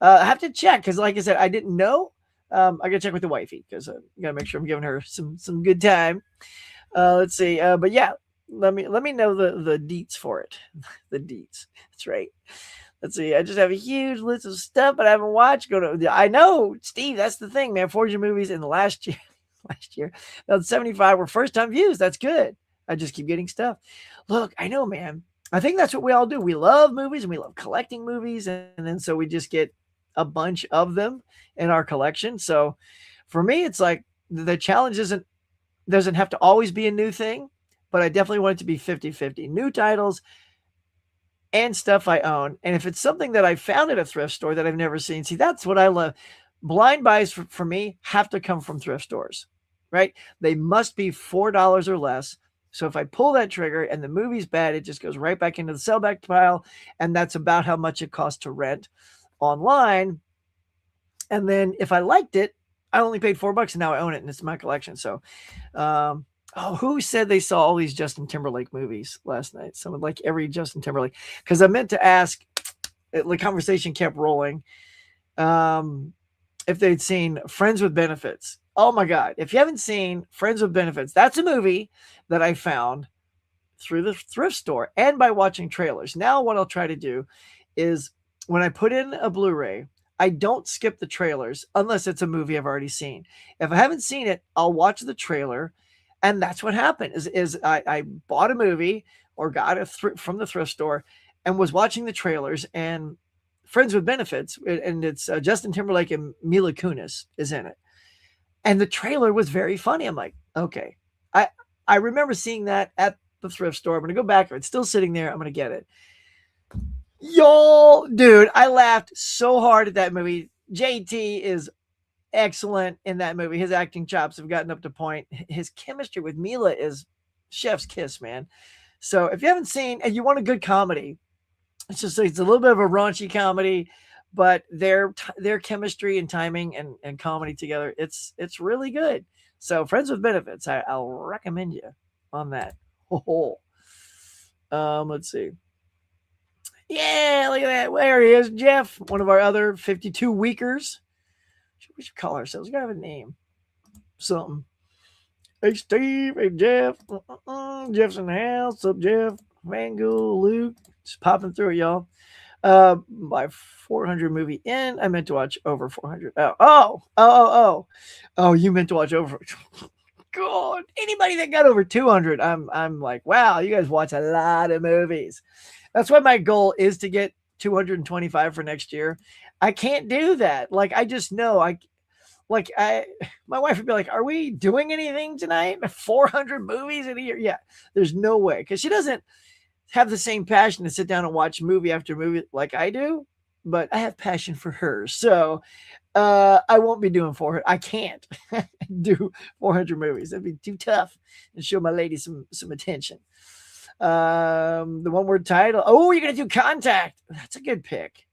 I have to check because, like I said, I didn't know. I gotta check with the wifey because I gotta make sure I'm giving her some good time. Let's see. But yeah, let me know the deets for it. The deets. That's right. Let's see. I just have a huge list of stuff, but I haven't watched. I know, Steve. That's the thing, man. 400 movies in the last year, about 75 were first time views. That's good. I just keep getting stuff. Look, I know, man. I think that's what we all do. We love movies and we love collecting movies, and then so we just get a bunch of them in our collection. So for me, it's like the challenge doesn't have to always be a new thing, but I definitely want it to be 50-50. New titles and stuff I own. And if it's something that I found at a thrift store that I've never seen, see, that's what I love. Blind buys for me have to come from thrift stores, right? They must be $4 or less. So if I pull that trigger and the movie's bad, it just goes right back into the sellback pile. And that's about how much it costs to rent online. And then if I liked it, I only paid $4 and now I own it and it's my collection. So, who said they saw all these Justin Timberlake movies last night? Someone like every Justin Timberlake, because I meant to ask, the conversation kept rolling. If they'd seen Friends with Benefits. Oh my God. If you haven't seen Friends with Benefits, that's a movie that I found through the thrift store and by watching trailers. Now what I'll try to do is when I put in a Blu-ray, I don't skip the trailers unless it's a movie I've already seen. If I haven't seen it, I'll watch the trailer. And that's what happened is I bought a movie or got it from the thrift store and was watching the trailers, and Friends with Benefits, and it's Justin Timberlake and Mila Kunis is in it. And the trailer was very funny. I'm like, okay. I remember seeing that at the thrift store. I'm going to go back. It's still sitting there. I'm going to get it. Y'all, dude, I laughed so hard at that movie. JT is excellent in that movie. His acting chops have gotten up to point. His chemistry with Mila is chef's kiss, man. So if you haven't seen and you want a good comedy, it's a little bit of a raunchy comedy, but their chemistry and timing and comedy together, it's really good. So Friends with Benefits, I'll recommend you on that. Let's see. Yeah, look at that. There he is, Jeff, one of our other 52 weekers. We should call ourselves. We gotta have a name. Something. Hey, Steve. Hey, Jeff. Jeff's in the house. What's up, Jeff? Mango, Luke. Just popping through it, y'all. My 400 movie in. I meant to watch over 400. Oh, you meant to watch over. God. Anybody that got over 200, I'm like, wow, you guys watch a lot of movies. That's why my goal is to get 225 for next year. I can't do that. Like, I just know my wife would be like, "Are we doing anything tonight? 400 movies in a year?" Yeah, there's no way, because she doesn't have the same passion to sit down and watch movie after movie like I do, but I have passion for her. So I won't be doing 400. I can't do 400 movies. That'd be too tough and show my lady some attention. The one word title. Oh, you're gonna do Contact. That's a good pick.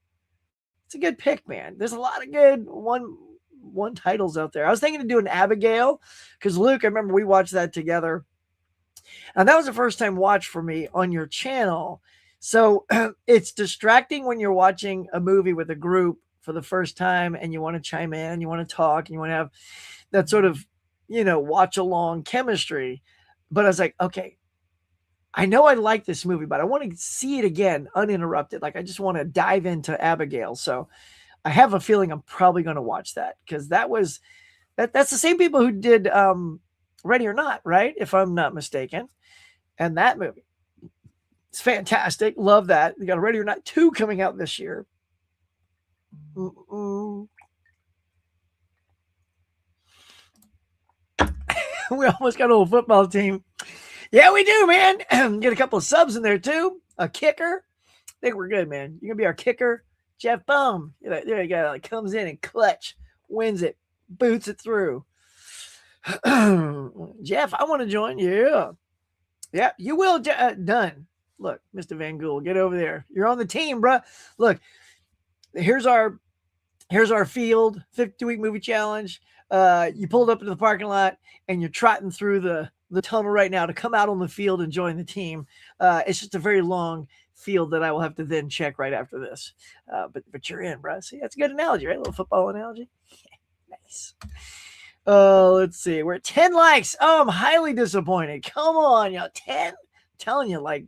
It's a good pick, man. There's a lot of good one titles out there. I was thinking of doing Abigail, because Luke, I remember we watched that together, and that was the first time watch for me on your channel. So it's distracting when you're watching a movie with a group for the first time and you want to chime in, you want to talk, and you want to have that sort of, watch along chemistry. But I was like, okay, I know I like this movie, but I want to see it again uninterrupted. Like, I just want to dive into Abigail. So I have a feeling I'm probably going to watch that, because that's the same people who did Ready or Not, right? If I'm not mistaken. And that movie, it's fantastic. Love that. We got a Ready or Not 2 coming out this year. We almost got a whole football team. Yeah, we do, man. Get a couple of subs in there too. A kicker. I think we're good, man. You're gonna be our kicker, Jeff Bohm. There you go. Like, comes in and clutch, wins it, boots it through. Jeff, I want to join you. Yeah, you will. Done. Look, Mr. Van Gool, get over there. You're on the team, bro. Look, here's our field 52-week movie challenge. You pulled up into the parking lot and you're trotting through the tunnel right now to come out on the field and join the team. It's just a very long field that I will have to then check right after this. But you're in, bro. See, that's a good analogy, right? A little football analogy. Nice. Let's see. We're at 10 likes. Oh, I'm highly disappointed. Come on, y'all. 10? I'm telling you, like,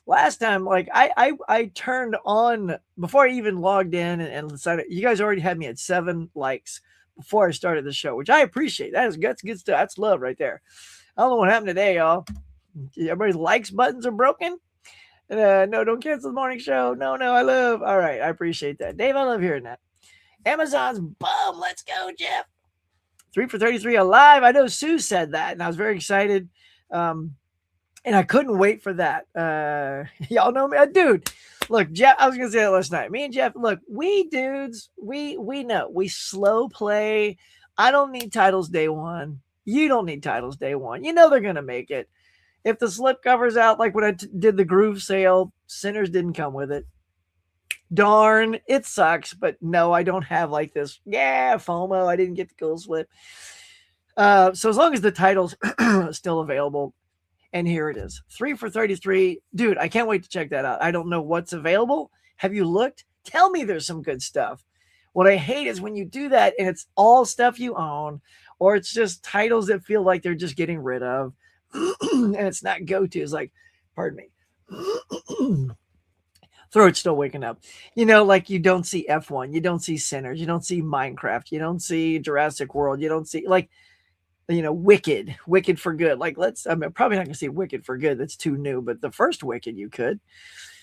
last time, like, I turned on before I even logged in and decided. You guys already had me at 7 likes before I started the show, which I appreciate. That's good stuff. That's love right there. I don't know what happened today, y'all. Everybody's likes buttons are broken. No, don't cancel the morning show. No, I love. All right, I appreciate that, Dave. I love hearing that. Amazon's bum. Let's go, Jeff. 3 for 33 alive. I know Sue said that, and I was very excited. And I couldn't wait for that. Y'all know me, dude. Look, Jeff, I was gonna say that last night. Me and Jeff, look, we dudes, we know we slow play. I don't need titles day one. You don't need titles day one. You know they're gonna make it. If the slip cover's out, like when I did the Groove sale, Sinners didn't come with it. Darn, it sucks. But no, I don't have like this. Yeah, FOMO. I didn't get the gold slip. So as long as the title's still available. And here it is. 3 for 33. Dude, I can't wait to check that out. I don't know what's available. Have you looked? Tell me there's some good stuff. What I hate is when you do that and it's all stuff you own, or it's just titles that feel like they're just getting rid of. And it's not go-to. It's like, pardon me. Throat's still waking up. Like you don't see F1. You don't see Sinners. You don't see Minecraft. You don't see Jurassic World. You don't see, like, Wicked for Good. Like, I'm probably not gonna see Wicked for Good. That's too new, but the first Wicked you could.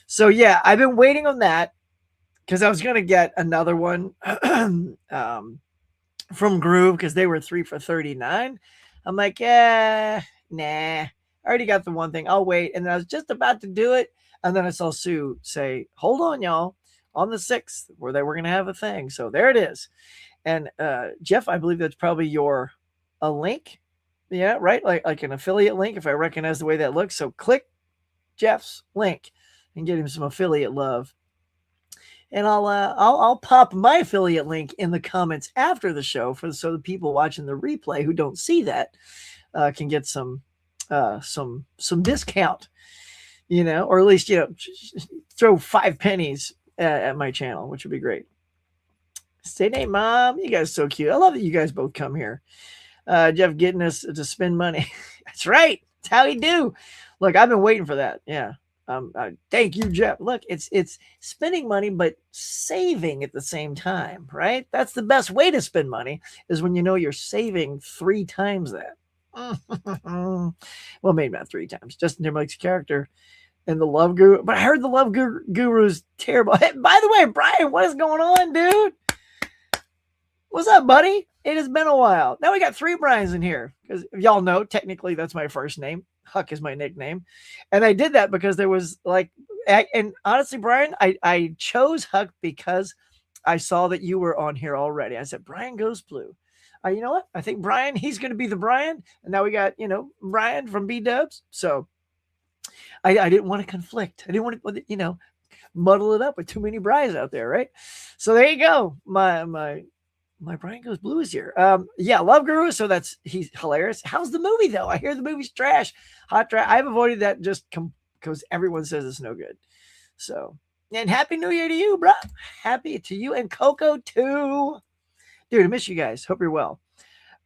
So yeah, I've been waiting on that because I was gonna get another one from Groove because they were 3 for 39. I'm like, yeah, nah. I already got the one thing. I'll wait. And I was just about to do it, and then I saw Sue say, "Hold on, y'all, on the 6th, where they were gonna have a thing." So there it is. And Jeff, I believe that's probably a link. Yeah, right. Like an affiliate link, if I recognize the way that looks. So click Jeff's link and get him some affiliate love. And I'll pop my affiliate link in the comments after the show so the people watching the replay who don't see that can get some discount, or at least, throw 5 pennies at my channel, which would be great. Say name, Mom. You guys are so cute. I love that you guys both come here. Jeff getting us to spend money. That's right. That's how he do. Look, I've been waiting for that. Yeah. Thank you, Jeff. Look, it's spending money, but saving at the same time, right? That's the best way to spend money, is when you're saving 3 times that. Well, maybe not 3 times. Justin Timberlake's character and the Love Guru. But I heard the Love Guru's terrible. Hey, by the way, Brian, what is going on, dude? What's up, buddy? It has been a while. Now we got 3 Brians in here. Because y'all know, technically, that's my first name. Huck is my nickname. And I did that because there was like, and honestly, Brian, I chose Huck because I saw that you were on here already. I said, Brian Goes Blue. You know what? I think Brian, he's going to be the Brian. And now we got, Brian from B-Dubs. So I didn't want to conflict. I didn't want to, muddle it up with too many Brians out there, right? So there you go. My Brian Goes Blue is here. Yeah, Love Guru. So he's hilarious. How's the movie though? I hear the movie's trash, hot trash. I've avoided that just because everyone says it's no good. So, and Happy New Year to you, bro. Happy to you and Coco too. Dude, I miss you guys. Hope you're well.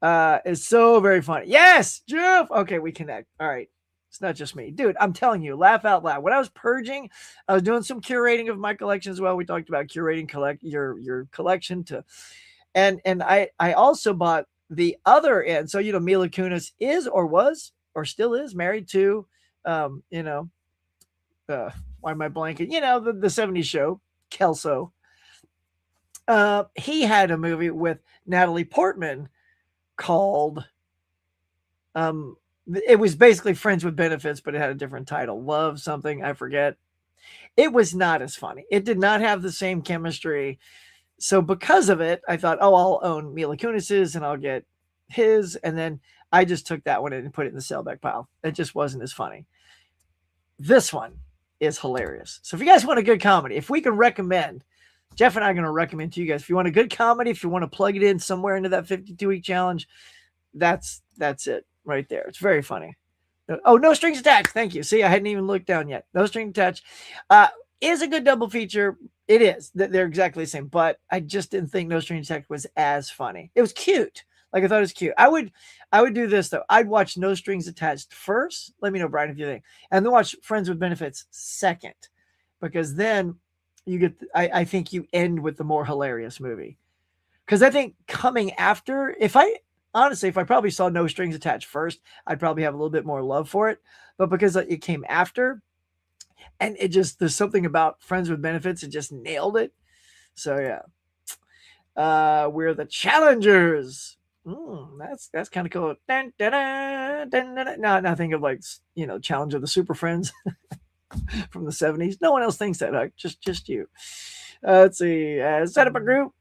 It's so very funny. Yes, Jeff. Okay, we connect. All right. It's not just me. Dude, I'm telling you, laugh out loud. When I was purging, I was doing some curating of my collection as well. We talked about curating your collection to and I also bought the other end. So, Mila Kunis is or was or still is married to why am I blanking? The 70s show, Kelso. He had a movie with Natalie Portman called it was basically Friends with Benefits, but it had a different title. Love something, I forget. It was not as funny. It did not have the same chemistry. So because of it, I thought, I'll own Mila Kunis's and I'll get his. And then I just took that one and put it in the sellback pile. It just wasn't as funny. This one is hilarious. So if you guys want a good comedy, if we can recommend, Jeff and I are going to recommend to you guys, if you want a good comedy, if you want to plug it in somewhere into that 52-week challenge, that's it right there. It's very funny. Oh, No Strings Attached. Thank you. See, I hadn't even looked down yet. No Strings Attached is a good double feature. It is. They're exactly the same, but I just didn't think No Strings Attached was as funny. It was cute. Like I thought it was cute. I would do this though. I'd watch No Strings Attached first. Let me know, Brian, if you think, and then watch Friends with Benefits second, because then you get. I think you end with the more hilarious movie, because I think coming after, if I probably saw No Strings Attached first, I'd probably have a little bit more love for it. But because it came after, and there's something about Friends with Benefits, it just nailed it. So yeah, we're the challengers. That's kind of cool. Dun, dun, dun, dun, dun, dun. No, think of like Challenge of the Super Friends from the 70s. No one else thinks that, Huck. Just you. Let's see. Set up a group,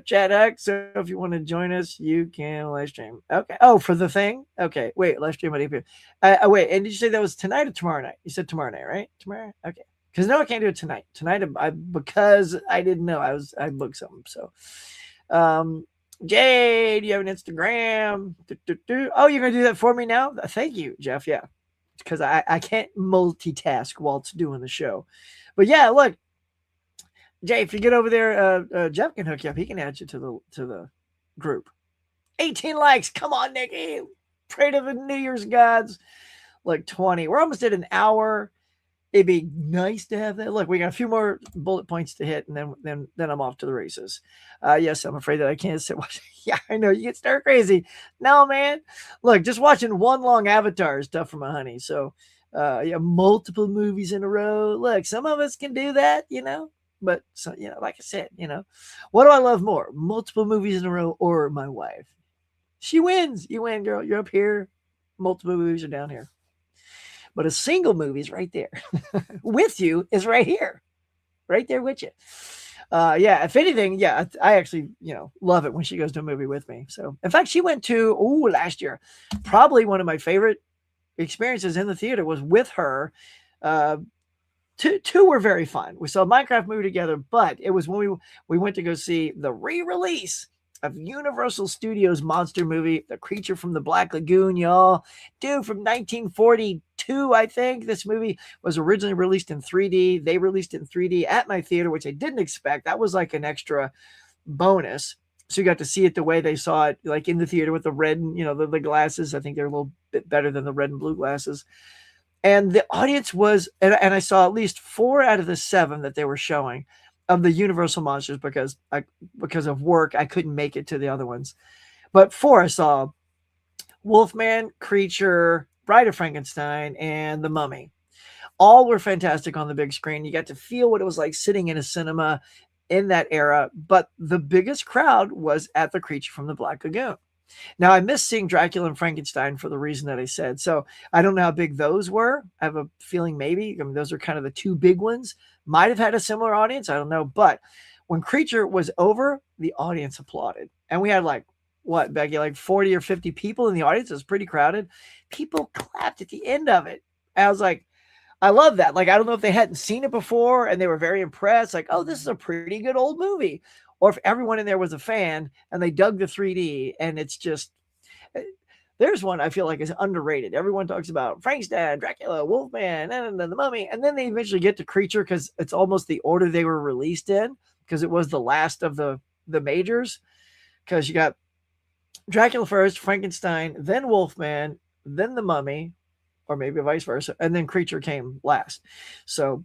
chat Huck. So if you want to join us, you can live stream. Okay. Oh, for the thing. Okay. Wait, live stream. Wait. And did you say that was tonight or tomorrow night? You said tomorrow night, right? Tomorrow. Okay. Because no, I can't do it tonight. Tonight, because I didn't know I booked something. So, Jade, you have an Instagram. Oh, you're gonna do that for me now? Thank you, Jeff. Yeah, because I can't multitask while it's doing the show. But yeah, look, Jay, if you get over there, Jeff can hook you up. He can add you to the group. 18 likes. Come on, Nikki. Pray to the New Year's gods. Like 20. We're almost at an hour. It'd be nice to have that. Look, we got a few more bullet points to hit, and then I'm off to the races. Yes, I'm afraid that I can't sit watching. Yeah, I know. You get stir crazy. No, man. Look, just watching one long Avatar is tough for my honey. So, multiple movies in a row. Look, some of us can do that, But, so, like I said, what do I love more? Multiple movies in a row or my wife? She wins. You win, girl. You're up here. Multiple movies are down here. But a single movie is right there. With you is right here. Right there with you. If anything, I actually, love it when she goes to a movie with me. So, in fact, she went to, last year, probably one of my favorite experiences in the theater was with her. Two were very fun. We saw a Minecraft movie together, but it was when we went to go see the re-release of Universal Studios monster movie, The Creature from the Black Lagoon, y'all. Dude, from 1942, I think. This movie was originally released in 3D. They released it in 3D at my theater, which I didn't expect. That was like an extra bonus. So you got to see it the way they saw it, like in the theater with the red, the glasses. I think they're a little bit better than the red and blue glasses. And the audience was, and I saw at least 4 out of the 7 that they were showing of the Universal monsters because of work. I couldn't make it to the other ones. But 4 I saw Wolfman, Creature, Bride of Frankenstein, and The Mummy. All were fantastic on the big screen. You got to feel what it was like sitting in a cinema in that era, but the biggest crowd was at The Creature from the Black Lagoon. Now, I miss seeing Dracula and Frankenstein for the reason that I said. So I don't know how big those were. I have a feeling maybe. I mean, those are kind of the two big ones. Might have had a similar audience. I don't know. But when Creature was over, the audience applauded. And we had like, what, Becky, like 40 or 50 people in the audience. It was pretty crowded. People clapped at the end of it. And I was like, I love that. Like, I don't know if they hadn't seen it before and they were very impressed. Like, oh, this is a pretty good old movie. Or if everyone in there was a fan and they dug the 3D and it's just, there's one I feel like is underrated. Everyone talks about Frankenstein, Dracula, Wolfman, and the Mummy. And then they eventually get to Creature because it's almost the order they were released in because it was the last of the majors. Because you got Dracula first, Frankenstein, then Wolfman, then the Mummy, or maybe vice versa, and then Creature came last. So,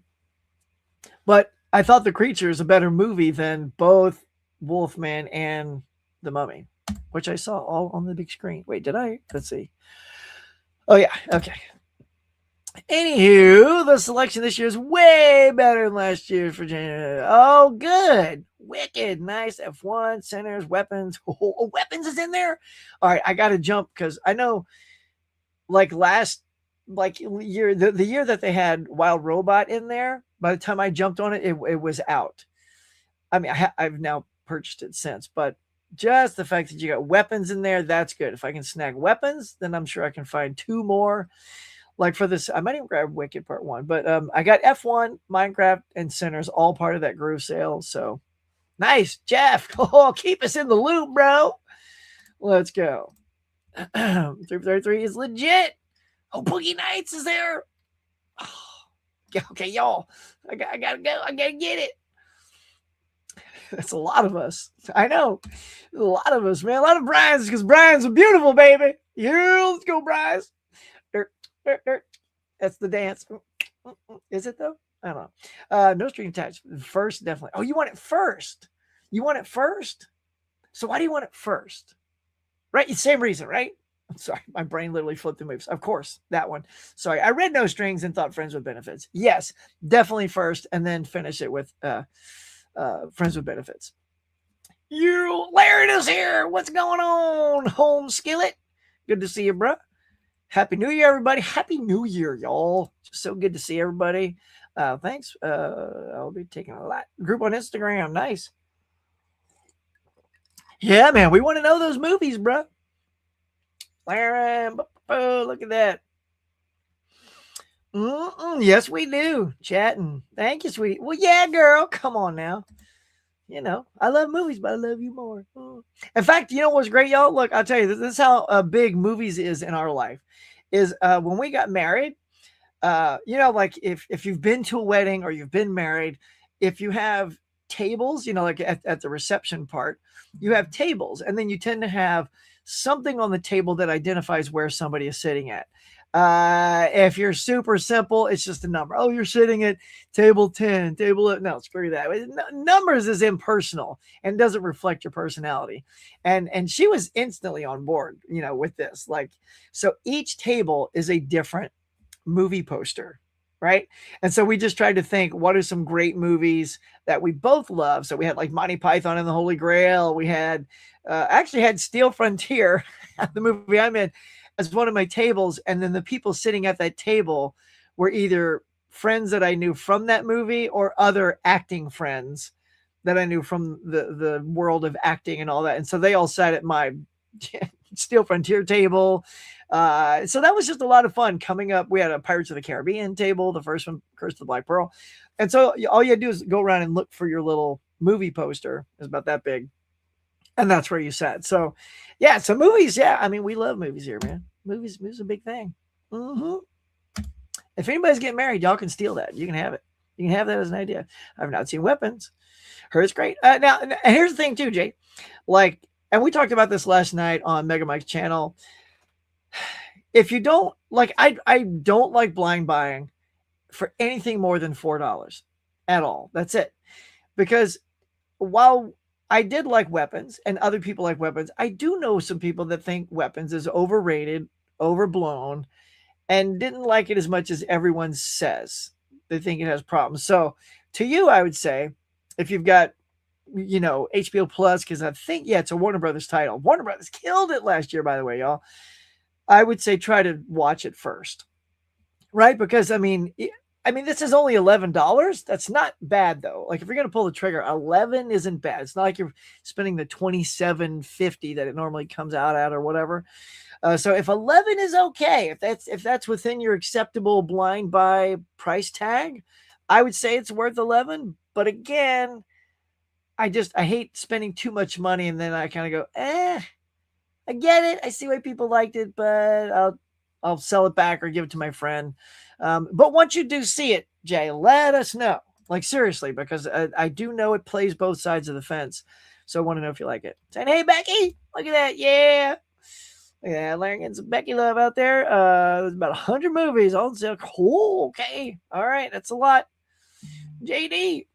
but I thought The Creature is a better movie than both Wolfman and the Mummy, which I saw all on the big screen. Wait, did I? Let's see. Oh yeah, okay. Anywho, the selection this year is way better than last year's Virginia. Oh, good. Wicked. Nice. F1, Sinners, Weapons. Oh, Weapons is in there? All right, I got to jump because I know like last year, the year that they had Wild Robot in there, by the time I jumped on it, it was out. I mean, I've now purchased it since, but just the fact that you got Weapons in there, that's good. If I can snag Weapons, then I'm sure I can find two more. Like for this, I might even grab Wicked Part 1, but I got F1, Minecraft, and Sinners all part of that groove sale. So nice, Jeff. Oh, keep us in the loop, bro. Let's go. 333 is legit. Oh, Boogie Nights is there. Oh, okay, y'all. I gotta go. I gotta get it. That's a lot of us. I know. A lot of us, man. A lot of Brian's because Brian's are beautiful, baby. Yeah, let's go, Brian's. That's the dance. Is it though? I don't know. No string attached. First, definitely. Oh, you want it first? You want it first? So why do you want it first? Right? Same reason, right? I'm sorry, my brain literally flipped the moves. Of course, that one. Sorry, I read No Strings and thought Friends with Benefits. Yes, definitely first, and then finish it with Friends with Benefits. You, Larry is here. What's going on, Home Skillet? Good to see you, bro. Happy New Year, everybody. Happy New Year, y'all. Just so good to see everybody. Thanks. I'll be taking a lot. Group on Instagram. Nice. Yeah, man. We want to know those movies, bro. Larry, look at that. Yes, we do. Chatting. Thank you, sweetie. Well, yeah, girl. Come on now. You know, I love movies, but I love you more. In fact, you know what's great, y'all? Look, I'll tell you, this is how big movies is in our life. Is when we got married, you know, like if you've been to a wedding or you've been married, if you have tables, you know, like at the reception part, you have tables, and then you tend to have something on the table that identifies where somebody is sitting at. If you're super simple, it's just a number. Oh, you're sitting at table 10, table, no, screw that. Numbers is impersonal and doesn't reflect your personality. And she was instantly on board, you know, with this. Like, so each table is a different movie poster, right? And so we just tried to think, what are some great movies that we both love? So we had like Monty Python and the Holy Grail. We had actually had Steel Frontier, the movie I'm in, as one of my tables. And then the people sitting at that table were either friends that I knew from that movie or other acting friends that I knew from the world of acting and all that. And so they all sat at my Steel Frontier table. So that was just a lot of fun coming up. We had a Pirates of the Caribbean table, the first one, Curse of the Black Pearl. And so all you had to do is go around and look for your little movie poster. It's about that big. And that's where you sat. So yeah, so movies. Yeah. I mean, we love movies here, man. Movies are a big thing. If anybody's getting married, y'all can steal that. You can have it. You can have that as an idea. I've not seen Weapons. Hers great. Now, here's the thing too, Jay. Like, and we talked about this last night on Mega Mike's channel. If you don't like, I don't like blind buying for anything more than $4 at all. That's it. Because while I did like Weapons, and other people like Weapons. I do know some people that think Weapons is overrated, overblown, and didn't like it as much as everyone says. They think it has problems. So, to you, I would say, if you've got, HBO Plus, because I think, yeah, it's a Warner Brothers title. Warner Brothers killed it last year, by the way, y'all. I would say try to watch it first, right? Because this is only $11. That's not bad though. Like if you're gonna pull the trigger, 11 isn't bad. It's not like you're spending the 27.50 that it normally comes out at or whatever. So if 11 is okay, if that's within your acceptable blind buy price tag, I would say it's worth 11. But again, I hate spending too much money and then I kind of go, I get it. I see why people liked it, but I'll sell it back or give it to my friend. But once you do see it, Jay, let us know. Like seriously, because I do know it plays both sides of the fence. So I want to know if you like it. Saying, hey Becky, look at that, yeah. Yeah, Larry getting some Becky love out there. There's about 100 movies on sale. Cool, okay. All right, that's a lot. JD.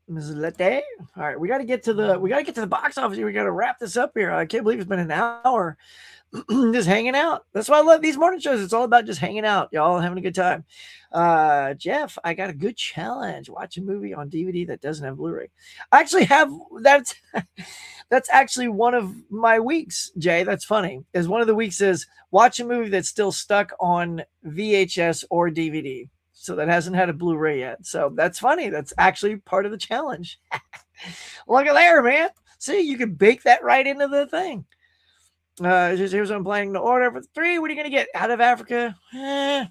Mrs. Lette. All right, we gotta get to the box office. We gotta wrap this up here. I can't believe it's been an hour just hanging out. That's why I love these morning shows. It's all about just hanging out, y'all, having a good time. Jeff, I got a good challenge. Watch a movie on DVD that doesn't have Blu-ray. I actually have that's that's actually one of my weeks, Jay. That's funny. Is one of the weeks is watch a movie that's still stuck on VHS or DVD. So that hasn't had a Blu-ray yet. So that's funny. That's actually part of the challenge. Look at there, man. See, you can bake that right into the thing. Here's what I'm planning to order for 3. What are you going to get? Out of Africa? And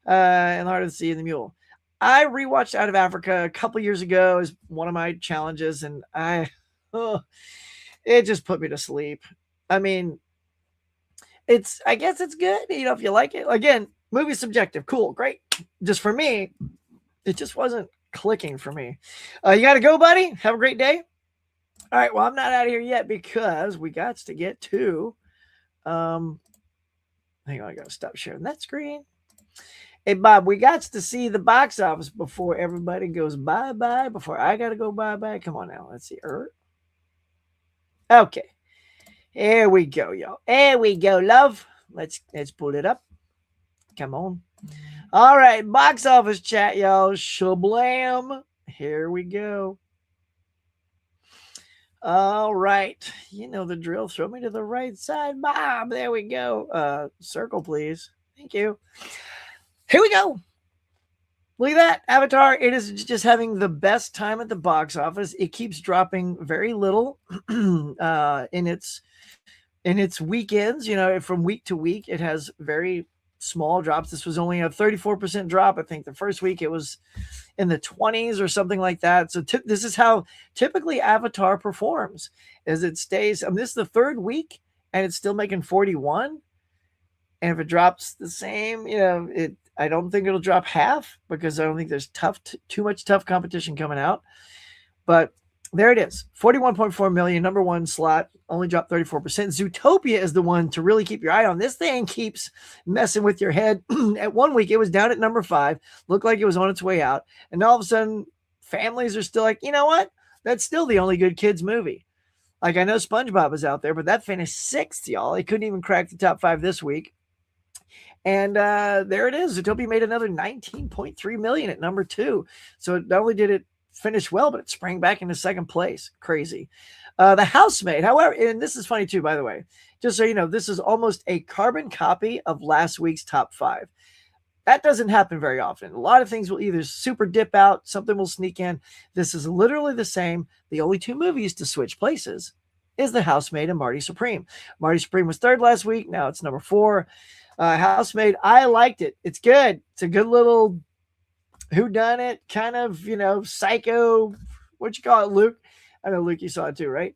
the Heart of the Sea and the Mule. I rewatched Out of Africa a couple years ago as one of my challenges, and it just put me to sleep. I mean, I guess it's good, if you like it. Again, movie subjective. Cool, great. Just for me, it just wasn't clicking for me. You got to go, buddy. Have a great day. All right, well, I'm not out of here yet because we got to get to, hang on, I got to stop sharing that screen. Hey, Bob, we got to see the box office before everybody goes bye-bye, before I got to go bye-bye. Come on now, let's see. Okay, here we go, y'all. There we go, love. Let's pull it up. Come on. All right, box office chat, y'all. Shablam. Here we go. All right. You know the drill. Throw me to the right side, Bob. There we go. Circle, please. Thank you. Here we go. Look at that. Avatar. It is just having the best time at the box office. It keeps dropping very little in its weekends. From week to week, it has very small drops. This was only a 34% drop. I think the first week it was in the 20s or something like that. So this is how typically Avatar performs, as it stays. This is the third week and it's still making 41. And if it drops the same, I don't think it'll drop half because I don't think there's too much tough competition coming out. But there it is, 41.4 million, number one slot, only dropped 34%. Zootopia is the one to really keep your eye on. This thing keeps messing with your head. At 1 week, it was down at number 5, looked like it was on its way out. And all of a sudden, families are still like, you know what? That's still the only good kids movie. Like, I know SpongeBob is out there, but that finished 6th, y'all. It couldn't even crack the top 5 this week. And there it is. Zootopia made another 19.3 million at number 2. So not only did it finish well, but it sprang back into second place. Crazy. The Housemaid, however, and this is funny too, by the way, just so you know, this is almost a carbon copy of last week's top 5. That doesn't happen very often. A lot of things will either super dip out, something will sneak in. This is literally the same. The only 2 movies to switch places is The Housemaid and Marty Supreme. Marty Supreme was 3rd last week. Now it's number 4. Housemaid, I liked it. It's good. It's a good little whodunit, kind of, psycho. What you call it, Luke? I know, Luke, you saw it too, right?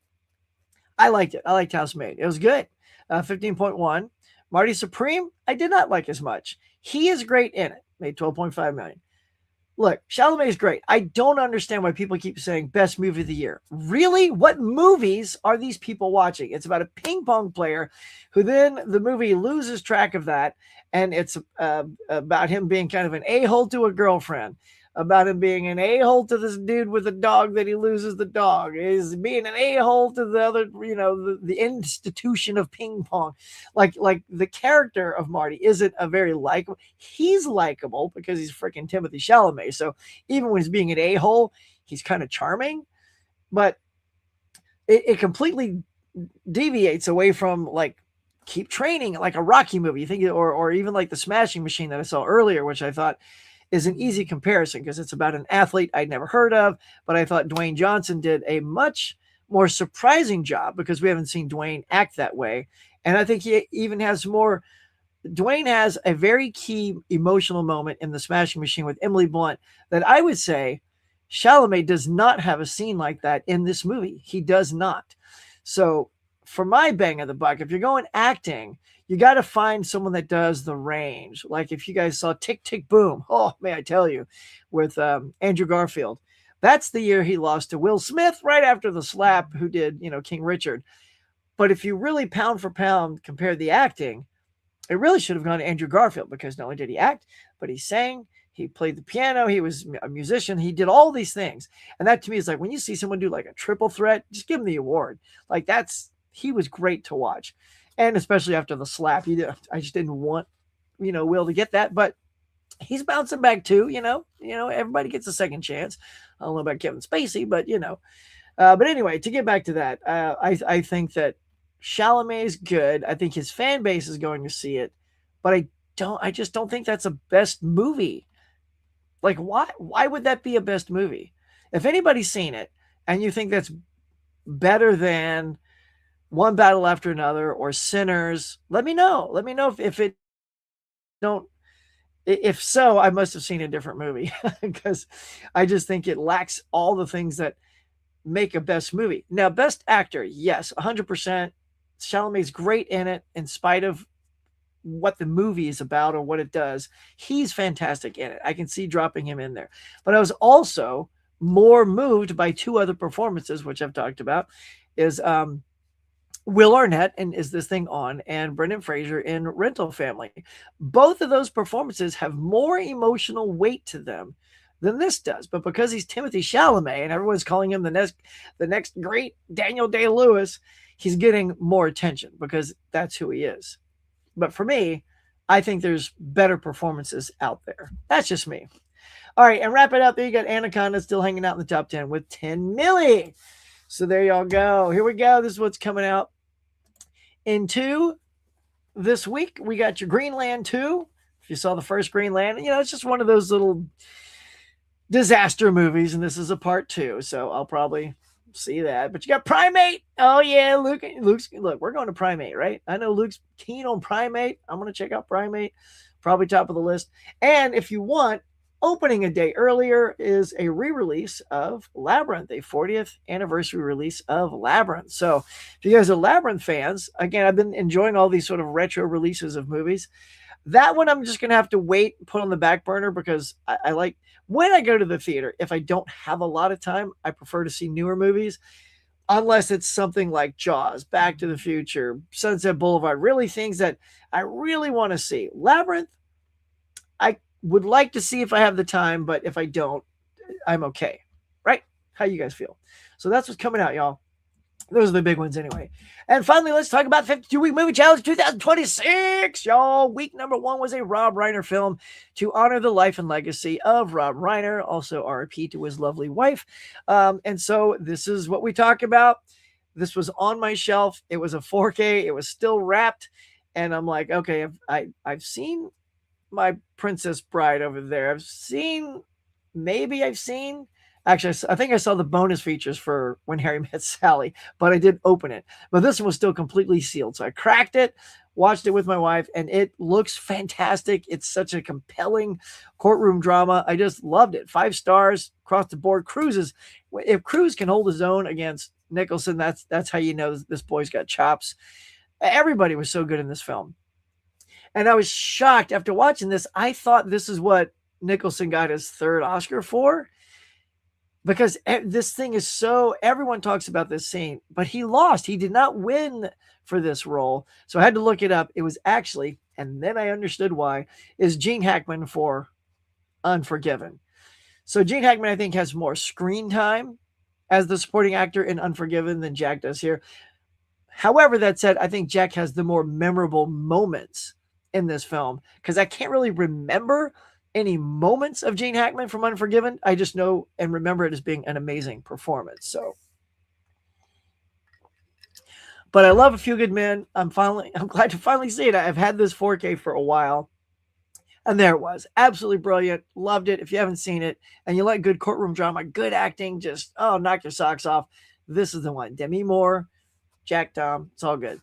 I liked it. I liked Housemaid. It was good. 15.1. Marty Supreme, I did not like as much. He is great in it. Made 12.5 million. Look, Chalamet is great. I don't understand why people keep saying best movie of the year. Really? What movies are these people watching? It's about a ping pong player who then the movie loses track of that. And it's about him being kind of an a-hole to a girlfriend. about him being an a-hole to this dude with a dog that he loses the dog, is being an a-hole to the other, the institution of ping pong. Like the character of Marty isn't a very likable. He's likable because he's freaking Timothy Chalamet. So even when he's being an a-hole, he's kind of charming, but it completely deviates away from like keep training, like a Rocky movie. You think, or even like the Smashing Machine that I saw earlier, which I thought is an easy comparison because it's about an athlete I'd never heard of, but I thought Dwayne Johnson did a much more surprising job because we haven't seen Dwayne act that way. And I think he even has more. Dwayne has a very key emotional moment in the Smashing Machine with Emily Blunt that I would say Chalamet does not have a scene like that in this movie. He does not. So for my bang of the buck, if you're going acting, you got to find someone that does the range. Like if you guys saw Tick, Tick, Boom, oh, may I tell you, with Andrew Garfield. That's the year he lost to Will Smith right after the slap, who did, King Richard. But if you really pound for pound compare the acting, it really should have gone to Andrew Garfield because not only did he act, but he sang, he played the piano, he was a musician, he did all these things. And that to me is like when you see someone do like a triple threat, just give him the award. Like he was great to watch. And especially after the slap, I just didn't want, Will to get that, but he's bouncing back too, everybody gets a second chance. I don't know about Kevin Spacey, but but anyway, to get back to that, I think that Chalamet is good. I think his fan base is going to see it, but I just don't think that's a best movie. Like, why would that be a best movie? If anybody's seen it and you think that's better than One Battle After Another or Sinners, let me know. Let me know if it don't. If so, I must have seen a different movie because I just think it lacks all the things that make a best movie. Now, best actor, yes, 100%. Chalamet's great in it in spite of what the movie is about or what it does. He's fantastic in it. I can see dropping him in there. But I was also more moved by two other performances, which I've talked about, is Will Arnett and Is This Thing On, and Brendan Fraser in Rental Family. Both of those performances have more emotional weight to them than this does. But because he's Timothy Chalamet and everyone's calling him the next great Daniel Day-Lewis, he's getting more attention because that's who he is. But for me, I think there's better performances out there. That's just me. All right, and wrap it up. There you got Anaconda still hanging out in the top 10 with 10 milli. So there y'all go. Here we go. This is what's coming out into this week. We got your Greenland 2. If you saw the first Greenland, it's just one of those little disaster movies, and this is a part 2. So I'll probably see that. But you got Primate. Oh yeah, Luke's look, we're going to Primate, right? I know Luke's keen on Primate. I'm going to check out Primate, probably top of the list. And if you want, opening a day earlier is a re-release of Labyrinth, a 40th anniversary release of Labyrinth. So if you guys are Labyrinth fans, again, I've been enjoying all these sort of retro releases of movies. That one I'm just going to have to wait, put on the back burner, because I like, when I go to the theater, if I don't have a lot of time, I prefer to see newer movies, unless it's something like Jaws, Back to the Future, Sunset Boulevard, really things that I really want to see. Labyrinth, I would like to see if I have the time, but if I don't, I'm okay. Right? How you guys feel? So that's what's coming out, y'all. Those are the big ones anyway. And finally, let's talk about 52-Week Movie Challenge 2026, y'all. Week number 1 was a Rob Reiner film to honor the life and legacy of Rob Reiner, also RIP to his lovely wife. And so this is what we talk about. This was on my shelf. It was a 4K. It was still wrapped. And I'm like, okay, I've seen My Princess Bride over there. I've seen Actually, I think I saw the bonus features for When Harry Met Sally, but I did open it. But this one was still completely sealed. So I cracked it, watched it with my wife, and it looks fantastic. It's such a compelling courtroom drama. I just loved it. 5 stars across the board. If Cruise can hold his own against Nicholson, that's how you know this boy's got chops. Everybody was so good in this film. And I was shocked after watching this. I thought this is what Nicholson got his 3rd Oscar for. Because this thing is so, everyone talks about this scene, but he lost. He did not win for this role. So I had to look it up. It was actually, and then I understood why, is Gene Hackman for Unforgiven. So Gene Hackman, I think, has more screen time as the supporting actor in Unforgiven than Jack does here. However, that said, I think Jack has the more memorable moments in this film because I can't really remember any moments of Gene Hackman from Unforgiven. I just know and remember it as being an amazing performance. So, but I love A Few Good Men. I'm glad to finally see it. I've had this 4K for a while. And there it was. Absolutely brilliant. Loved it. If you haven't seen it and you like good courtroom drama, good acting, just, knock your socks off. This is the one. Demi Moore, Jack Tom. It's all good.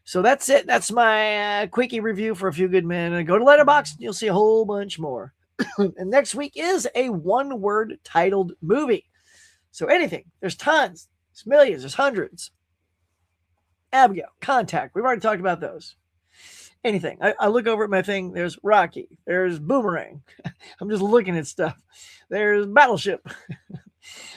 So that's it. That's my quickie review for A Few Good Men. And go to Letterboxd, you'll see a whole bunch more. And next week is a one-word titled movie. So anything. There's tons. There's millions. There's hundreds. Abigail, Contact. We've already talked about those. Anything. I look over at my thing. There's Rocky. There's Boomerang. I'm just looking at stuff. There's Battleship.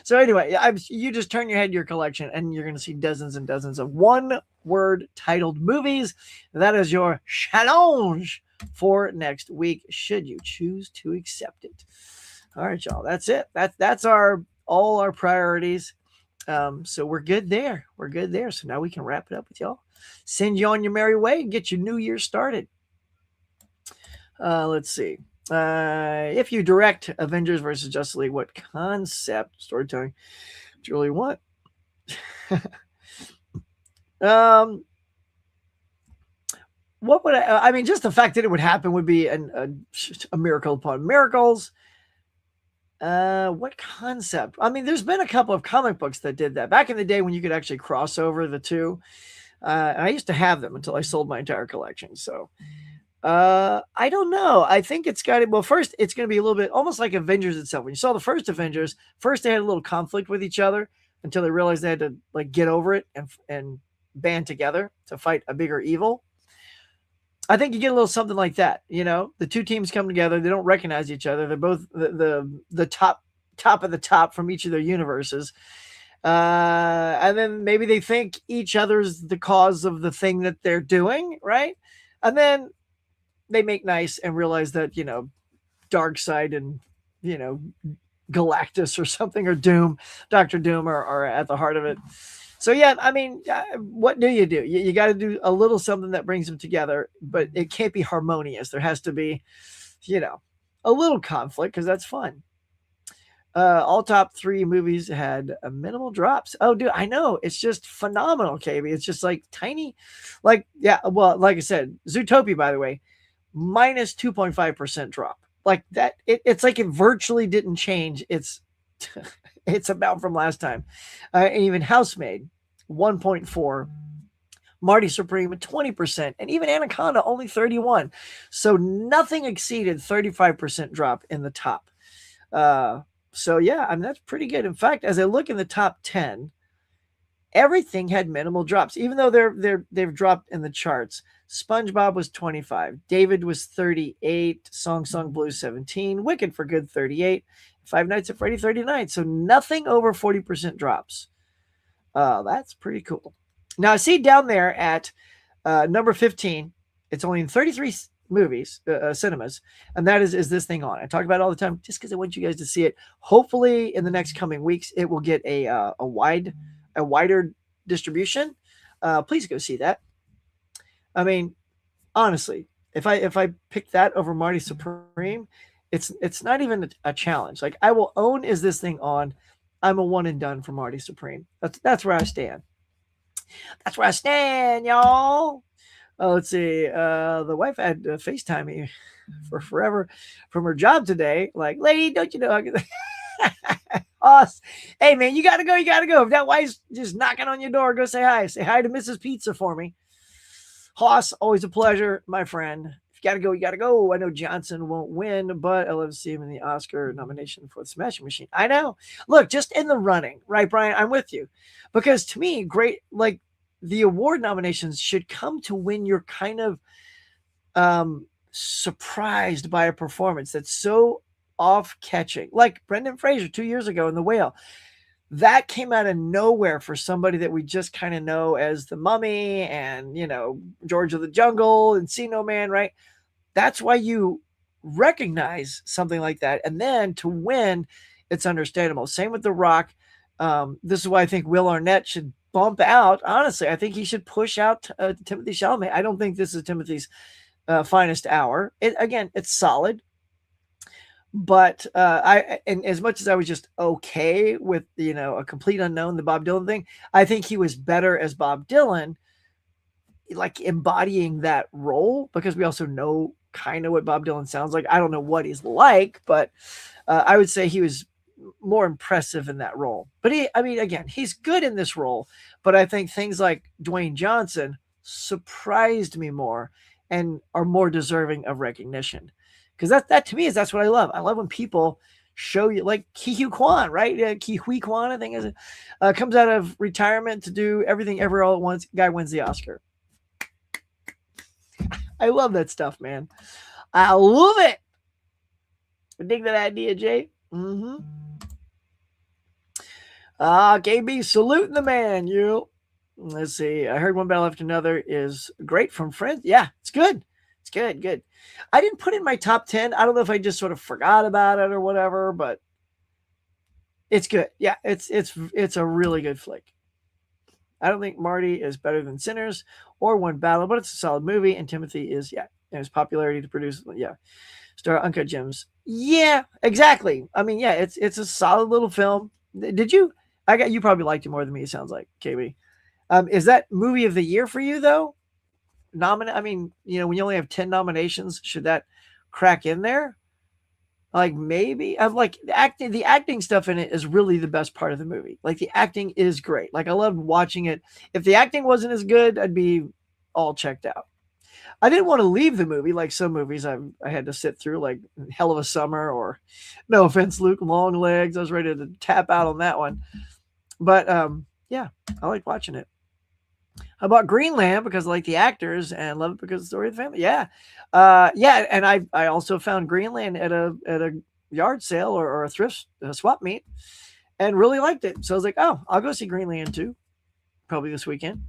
So anyway, you just turn your head to your collection and you're going to see dozens and dozens of one-word titled movies. That is your challenge for next week, should you choose to accept it. All right, y'all. That's it. That's all our priorities. So we're good there. We're good there. So now we can wrap it up with y'all. Send you on your merry way and get your new year started. Let's see. If you direct Avengers versus Justice League, what concept storytelling do you really want? What would I mean, just the fact that it would happen would be a miracle upon miracles. What concept? I mean, there's been a couple of comic books that did that back in the day when you could actually cross over the two. I used to have them until I sold my entire collection. So I don't know. I think it's got it. Well, first, it's going to be a little bit almost like Avengers itself. When you saw the first Avengers, first they had a little conflict with each other until they realized they had to like get over it and band together to fight a bigger evil. I think you get a little something like that. You know, the two teams come together. They don't recognize each other. They're both the top of the top from each of their universes. And then maybe they think each other's the cause of the thing that they're doing, right? And then they make nice and realize that, Darkseid and, Galactus or something, or Doom, Dr. Doom are at the heart of it. So, yeah, I mean, what do? You got to do a little something that brings them together, but it can't be harmonious. There has to be, a little conflict because that's fun. All top 3 movies had minimal drops. Oh, dude, I know. It's just phenomenal, KB. It's just like tiny. Like, yeah, well, like I said, Zootopia, by the way, minus 2.5% drop. Like that, it's like it virtually didn't change. It's amount from last time. And even Housemaid, 1.4. Marty Supreme at 20%. And even Anaconda, only 31. So nothing exceeded 35% drop in the top. So yeah, I mean, that's pretty good. In fact, as I look in the top 10, everything had minimal drops, even though they've dropped in the charts. SpongeBob was 25, David was 38, Song Song Blue 17, Wicked for Good 38, Five Nights at Freddy 39. So nothing over 40% drops. That's pretty cool. Now I see down there at number 15, it's only in 33 movies, cinemas, and that is this thing on? I talk about it all the time just because I want you guys to see it. Hopefully in the next coming weeks it will get a wider distribution. Please go see that. I mean, honestly, if I pick that over Marty Supreme, it's not even a challenge. Like, I will own Is This Thing On. I'm a one and done for Marty Supreme. That's where I stand. That's where I stand, y'all. Let's see. The wife had FaceTime me for forever from her job today. Like, lady, don't you know? Us. Hey, man, you got to go. You got to go. If that wife's just knocking on your door, go say hi. Say hi to Mrs. Pizza for me. Hoss, always a pleasure, my friend. If you got to go, you got to go. I know Johnson won't win, but I love to see him in the Oscar nomination for The Smashing Machine. I know. Look, just in the running, right, Brian? I'm with you. Because to me, great, like, the award nominations should come to when you're kind of surprised by a performance that's so off-catching. Like Brendan Fraser 2 years ago in The Whale. That came out of nowhere for somebody that we just kind of know as The Mummy and, George of the Jungle, and See No Man, right? That's why you recognize something like that, and then to win, it's understandable. Same with The Rock. This is why I think Will Arnett should bump out. Honestly, I think he should push out Timothy Chalamet. I don't think this is Timothy's finest hour. It's solid, but and as much as I was just okay with a complete unknown, the Bob Dylan thing, I think he was better as Bob Dylan, like embodying that role, because we also know kind of what Bob Dylan sounds like. I don't know what he's like, but I would say he was more impressive in that role. But again, he's good in this role, but I think things like Dwayne Johnson surprised me more and are more deserving of recognition. Because that to me that's what I love. I love when people show you, like Ke Huy Quan, right? Ke Huy Quan, I think is comes out of retirement to do Everything Ever All at Once. Guy wins the Oscar. I love that stuff, man. I love it. I dig that idea, Jay. KB, saluting the man, you. Let's see. I heard One Battle After Another is great from Friends. Yeah, it's good. It's good. I didn't put it in my top 10. I don't know if I just sort of forgot about it or whatever, but it's good. Yeah, it's a really good flick. I don't think Marty is better than Sinners or One Battle, but it's a solid movie. And Timothy is, and his popularity to produce, star Uncut Gems. Yeah, exactly. I mean, yeah, it's a solid little film. Did you? You probably liked it more than me. It sounds like, KB. Is that movie of the year for you though? I mean, when you only have 10 nominations, should that crack in there? Like maybe I'm like the acting stuff in it is really the best part of the movie. Like the acting is great. Like I loved watching it. If the acting wasn't as good, I'd be all checked out. I didn't want to leave the movie like some movies I had to sit through, like Hell of a Summer, or no offense, Luke Longlegs. I was ready to tap out on that one. But yeah, I like watching it. How about Greenland? Because I like the actors and love it because of the story of the family. Yeah. And I also found Greenland at a yard sale or a thrift swap meet and really liked it. So I was like, oh, I'll go see Greenland too, probably this weekend.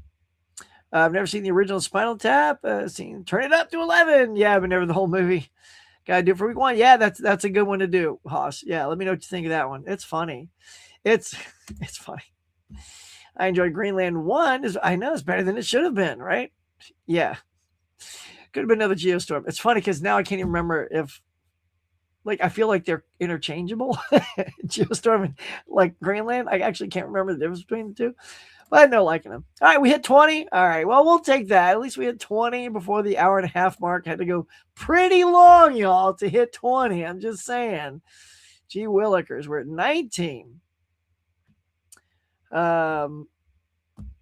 I've never seen the original Spinal Tap. Turn It Up to 11. Yeah, but never the whole movie. Gotta do it for week 1. Yeah, that's a good one to do, Haas. Yeah, let me know what you think of that one. It's funny. It's funny. I enjoyed Greenland 1. I know it's better than it should have been, right? Yeah. Could have been another Geostorm. It's funny because now I can't even remember if, like, I feel like they're interchangeable. Geostorm and like Greenland. I actually can't remember the difference between the two. But I know liking them. All right, we hit 20. All right, well, we'll take that. At least we hit 20 before the hour and a half mark. Had to go pretty long, y'all, to hit 20. I'm just saying. Gee willikers, we're at 19.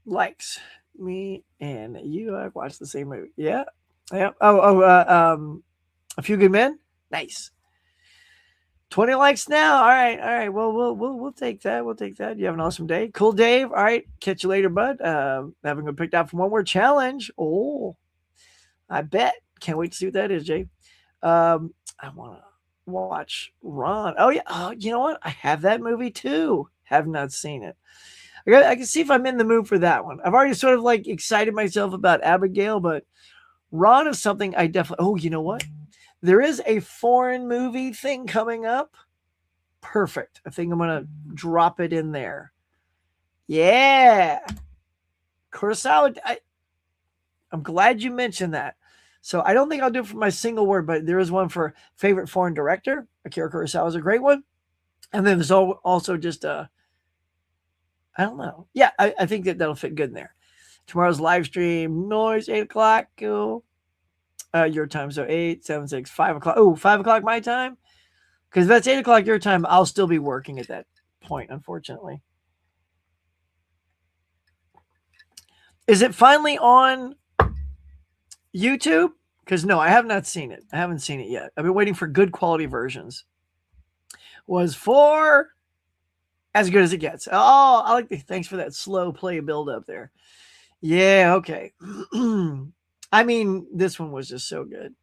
Likes. Me and you watch the same movie. Yeah. A Few Good Men. Nice. 20 likes now. All right. Well, we'll take that. We'll take that. You have an awesome day. Cool, Dave. All right. Catch you later, bud. Having a picked out from One Word Challenge. Oh, I bet. Can't wait to see what that is, Jay. I want to watch Ron. Oh, yeah. Oh, you know what? I have that movie too. Have not seen it. I can see if I'm in the mood for that one. I've already sort of like excited myself about Abigail, but Ron is something I definitely. Oh, you know what? There is a foreign movie thing coming up. Perfect. I think I'm going to drop it in there. Yeah. Kurosawa. I'm glad you mentioned that. So I don't think I'll do it for my single word, but there is one for favorite foreign director. Akira Kurosawa is a great one. And then there's also just I don't know. Yeah, I think that'll fit good in there. Tomorrow's live stream, noise, 8 o'clock. Cool. Your time, so 8, 7, 6, 5 o'clock. Oh, 5 o'clock my time? Because if that's 8 o'clock your time, I'll still be working at that point, unfortunately. Is it finally on YouTube? Because no, I have not seen it. I haven't seen it yet. I've been waiting for good quality versions. Was for as good as it gets. Oh, I like thanks for that slow play build up there. Yeah, okay. I mean, this one was just so good.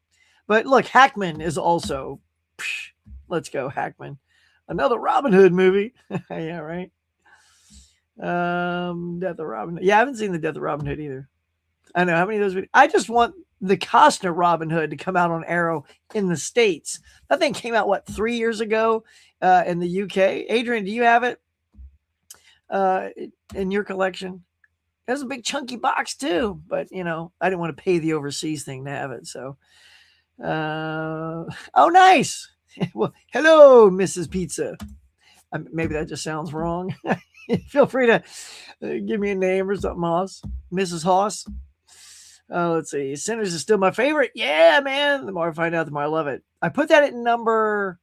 But look, Hackman is also, let's go, Hackman. Another Robin Hood movie. Yeah, right. Death of Robin Hood. Yeah, I haven't seen the Death of Robin Hood either. I know how many of those. I just want the Costner Robin Hood to come out on Arrow in the States. That thing came out, what, 3 years ago in the UK? Adrian, do you have it uh, in your collection? It was a big chunky box too, but I didn't want to pay the overseas thing to have it. So, oh, nice. Well, hello, Mrs. Pizza. Maybe that just sounds wrong. Feel free to give me a name or something, Hoss. Mrs. Hoss. Let's see. Sinners is still my favorite. Yeah, man. The more I find out, the more I love it. I put that at number.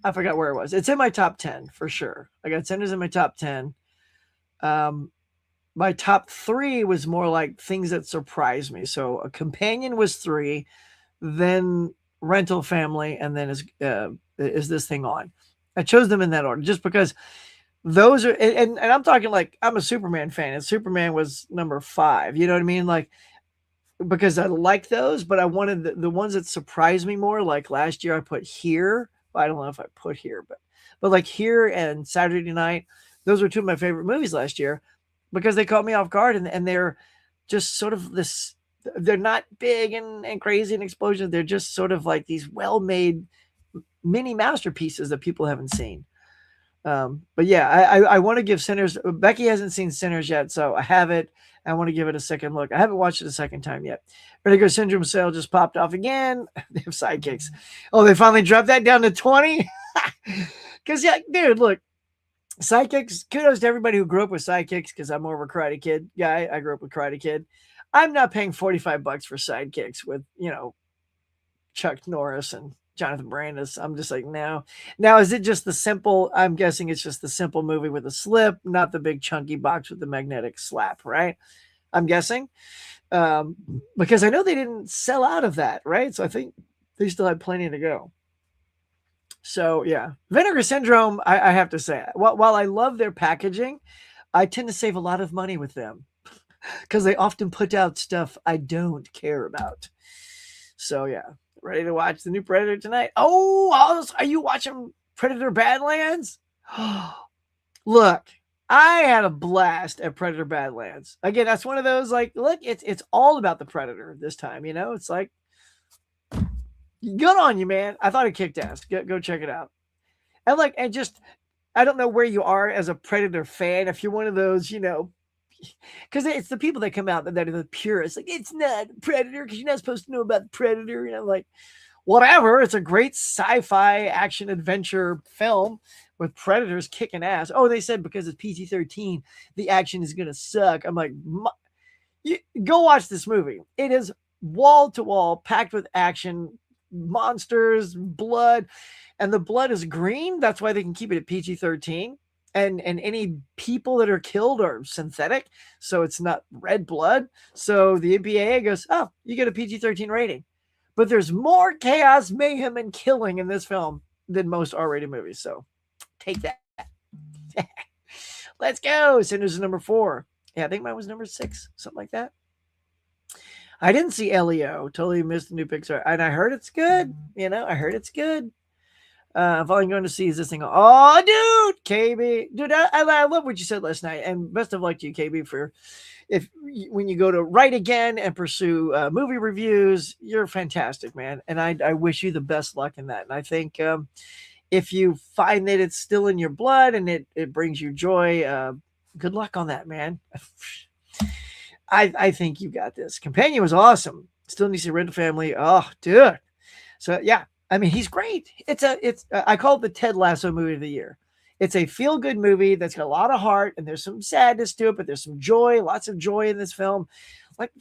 I forgot where it was. It's in my top 10 for sure. I got Sinners in my top 10. My top 3 was more like things that surprised me. So A Companion was 3, then Rental Family, and then is This Thing On. I chose them in that order just because those are, and I'm talking like I'm a Superman fan, and Superman was number 5. You know what I mean? Like, because I like those, but I wanted the ones that surprised me more. Like last year, I put Here. Well, I don't know if I put Here, but like Here and Saturday Night, those were 2 of my favorite movies last year because they caught me off guard, and they're just sort of this. They're not big and crazy and explosions. They're just sort of like these well-made mini masterpieces that people haven't seen. But yeah, I want to give Sinners. Becky hasn't seen Sinners yet, so I have it. I want to give it a second look. I haven't watched it a second time yet. Vertigo Syndrome sale just popped off again. They have sidekicks. Oh, they finally dropped that down to 20? Because, yeah, dude, look, sidekicks, kudos to everybody who grew up with sidekicks because I'm more of a Karate Kid guy. I grew up with Karate Kid. I'm not paying $45 for sidekicks with, Chuck Norris and Jonathan Brandis. I'm just like, no. Now, is it just the simple? I'm guessing it's just the simple movie with a slip, not the big chunky box with the magnetic slap, right? I'm guessing. Because I know they didn't sell out of that, right? So I think they still had plenty to go. So, yeah. Vinegar Syndrome, I have to say, while I love their packaging, I tend to save a lot of money with them because they often put out stuff I don't care about. So, yeah. Ready to watch the new Predator tonight? Oh, are you watching Predator Badlands? Look, I had a blast at Predator Badlands. Again, that's one of those like, look, it's all about the Predator this time. It's like, good on you, man. I thought it kicked ass. Go check it out. And just, I don't know where you are as a Predator fan. If you're one of those, because it's the people that come out that are the purists. Like, it's not Predator because you're not supposed to know about the Predator. Like, whatever. It's a great sci-fi action adventure film with predators kicking ass. Oh, they said because it's PG-13, the action is going to suck. I'm like, go watch this movie. It is wall to wall, packed with action, monsters, blood, and the blood is green. That's why they can keep it at PG-13. And any people that are killed are synthetic, so it's not red blood. So the MPAA goes, oh, you get a PG-13 rating. But there's more chaos, mayhem, and killing in this film than most R-rated movies. So take that. Let's go. Sinners is number 4. Yeah, I think mine was number 6, something like that. I didn't see Leo. Totally missed the new Pixar. And I heard it's good. I heard it's good. If all I'm going to see is this thing. Oh, dude, KB. Dude, I love what you said last night. And best of luck to you, KB, for when you go to write again and pursue movie reviews. You're fantastic, man. And I wish you the best luck in that. And I think if you find that it's still in your blood and it brings you joy, good luck on that, man. I think you got this. Companion was awesome. Still need to see Rental Family. Oh, dude. So, yeah. I mean, he's great. I call it the Ted Lasso movie of the year. It's a feel-good movie that's got a lot of heart, and there's some sadness to it, but there's some joy, lots of joy in this film. Like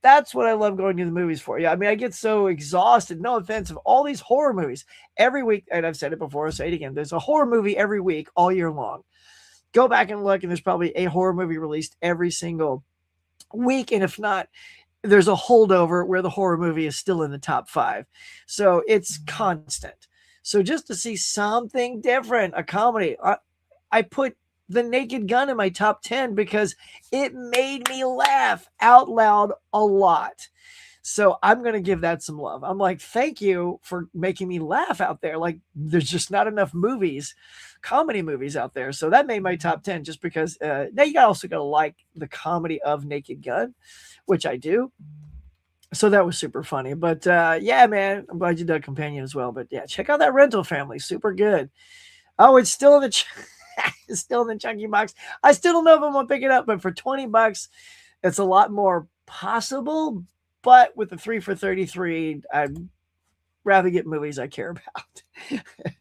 that's what I love going to the movies for. Yeah, I mean, I get so exhausted, no offense, of all these horror movies every week, and I've said it before, I'll say it again. There's a horror movie every week, all year long. Go back and look, and there's probably a horror movie released every single week, and if not, there's a holdover where the horror movie is still in the top 5. So it's constant. So just to see something different, a comedy, I put The Naked Gun in my top 10 because it made me laugh out loud a lot. So I'm going to give that some love. I'm like, thank you for making me laugh out there. Like, there's just not enough comedy movies out there. So that made my top 10 just because now you also got to like the comedy of Naked Gun, which I do. So that was super funny. But yeah, man, I'm glad you dug Companion as well. But yeah, check out that Rental Family. Super good. Oh, it's still in the it's still in the chunky box. I still don't know if I'm gonna pick it up, but for $20, it's a lot more possible. But with the 3 for 33, I'd rather get movies I care about,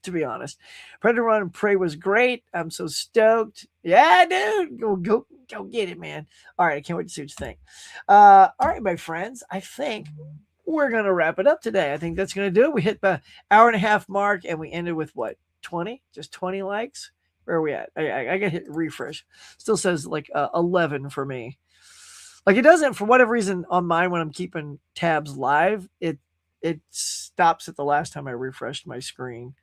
to be honest. Predator Run and Prey was great. I'm so stoked. Yeah, dude. Go get it, man. All right, I can't wait to see what you think. All right, my friends. I think we're gonna wrap it up today. I think that's gonna do it. We hit the hour and a half mark and we ended with what, 20? Just 20 likes? Where are we at? I gotta hit refresh. Still says like 11 for me. Like it doesn't, for whatever reason, on mine when I'm keeping tabs live, it stops at the last time I refreshed my screen.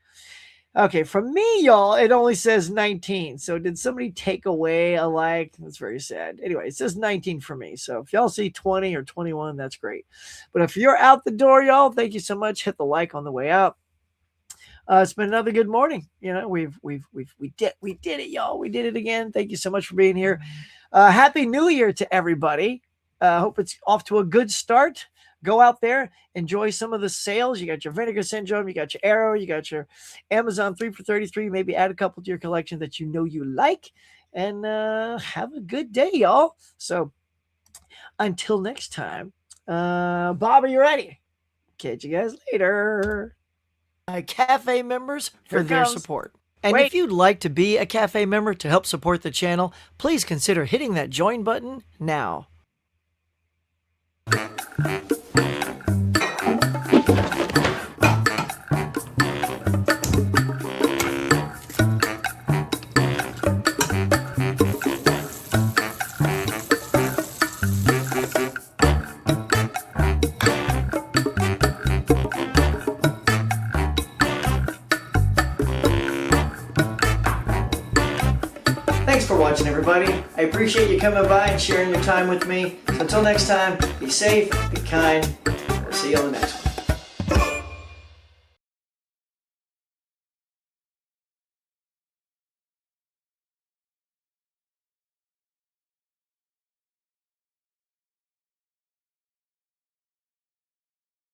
Okay, from me, y'all, it only says 19. So did somebody take away a like? That's very sad. Anyway, it says 19 for me. So if y'all see 20 or 21, that's great. But if you're out the door, y'all, thank you so much. Hit the like on the way out. It's been another good morning. You know, we did it, y'all. We did it again. Thank you so much for being here. Happy New Year to everybody. Hope it's off to a good start. Go out there, enjoy some of the sales. You got your Vinegar Syndrome, you got your Arrow, you got your Amazon 3 for 33. Maybe add a couple to your collection that you know you like, and have a good day, y'all. So until next time, Bob, are you ready? Catch you guys later. Cafe members for their support. And if you'd like to be a Cafe member to help support the channel, please consider hitting that join button now. Thanks for watching, everybody. I appreciate you coming by and sharing your time with me. So until next time, be safe, be kind. We'll see you on the next one.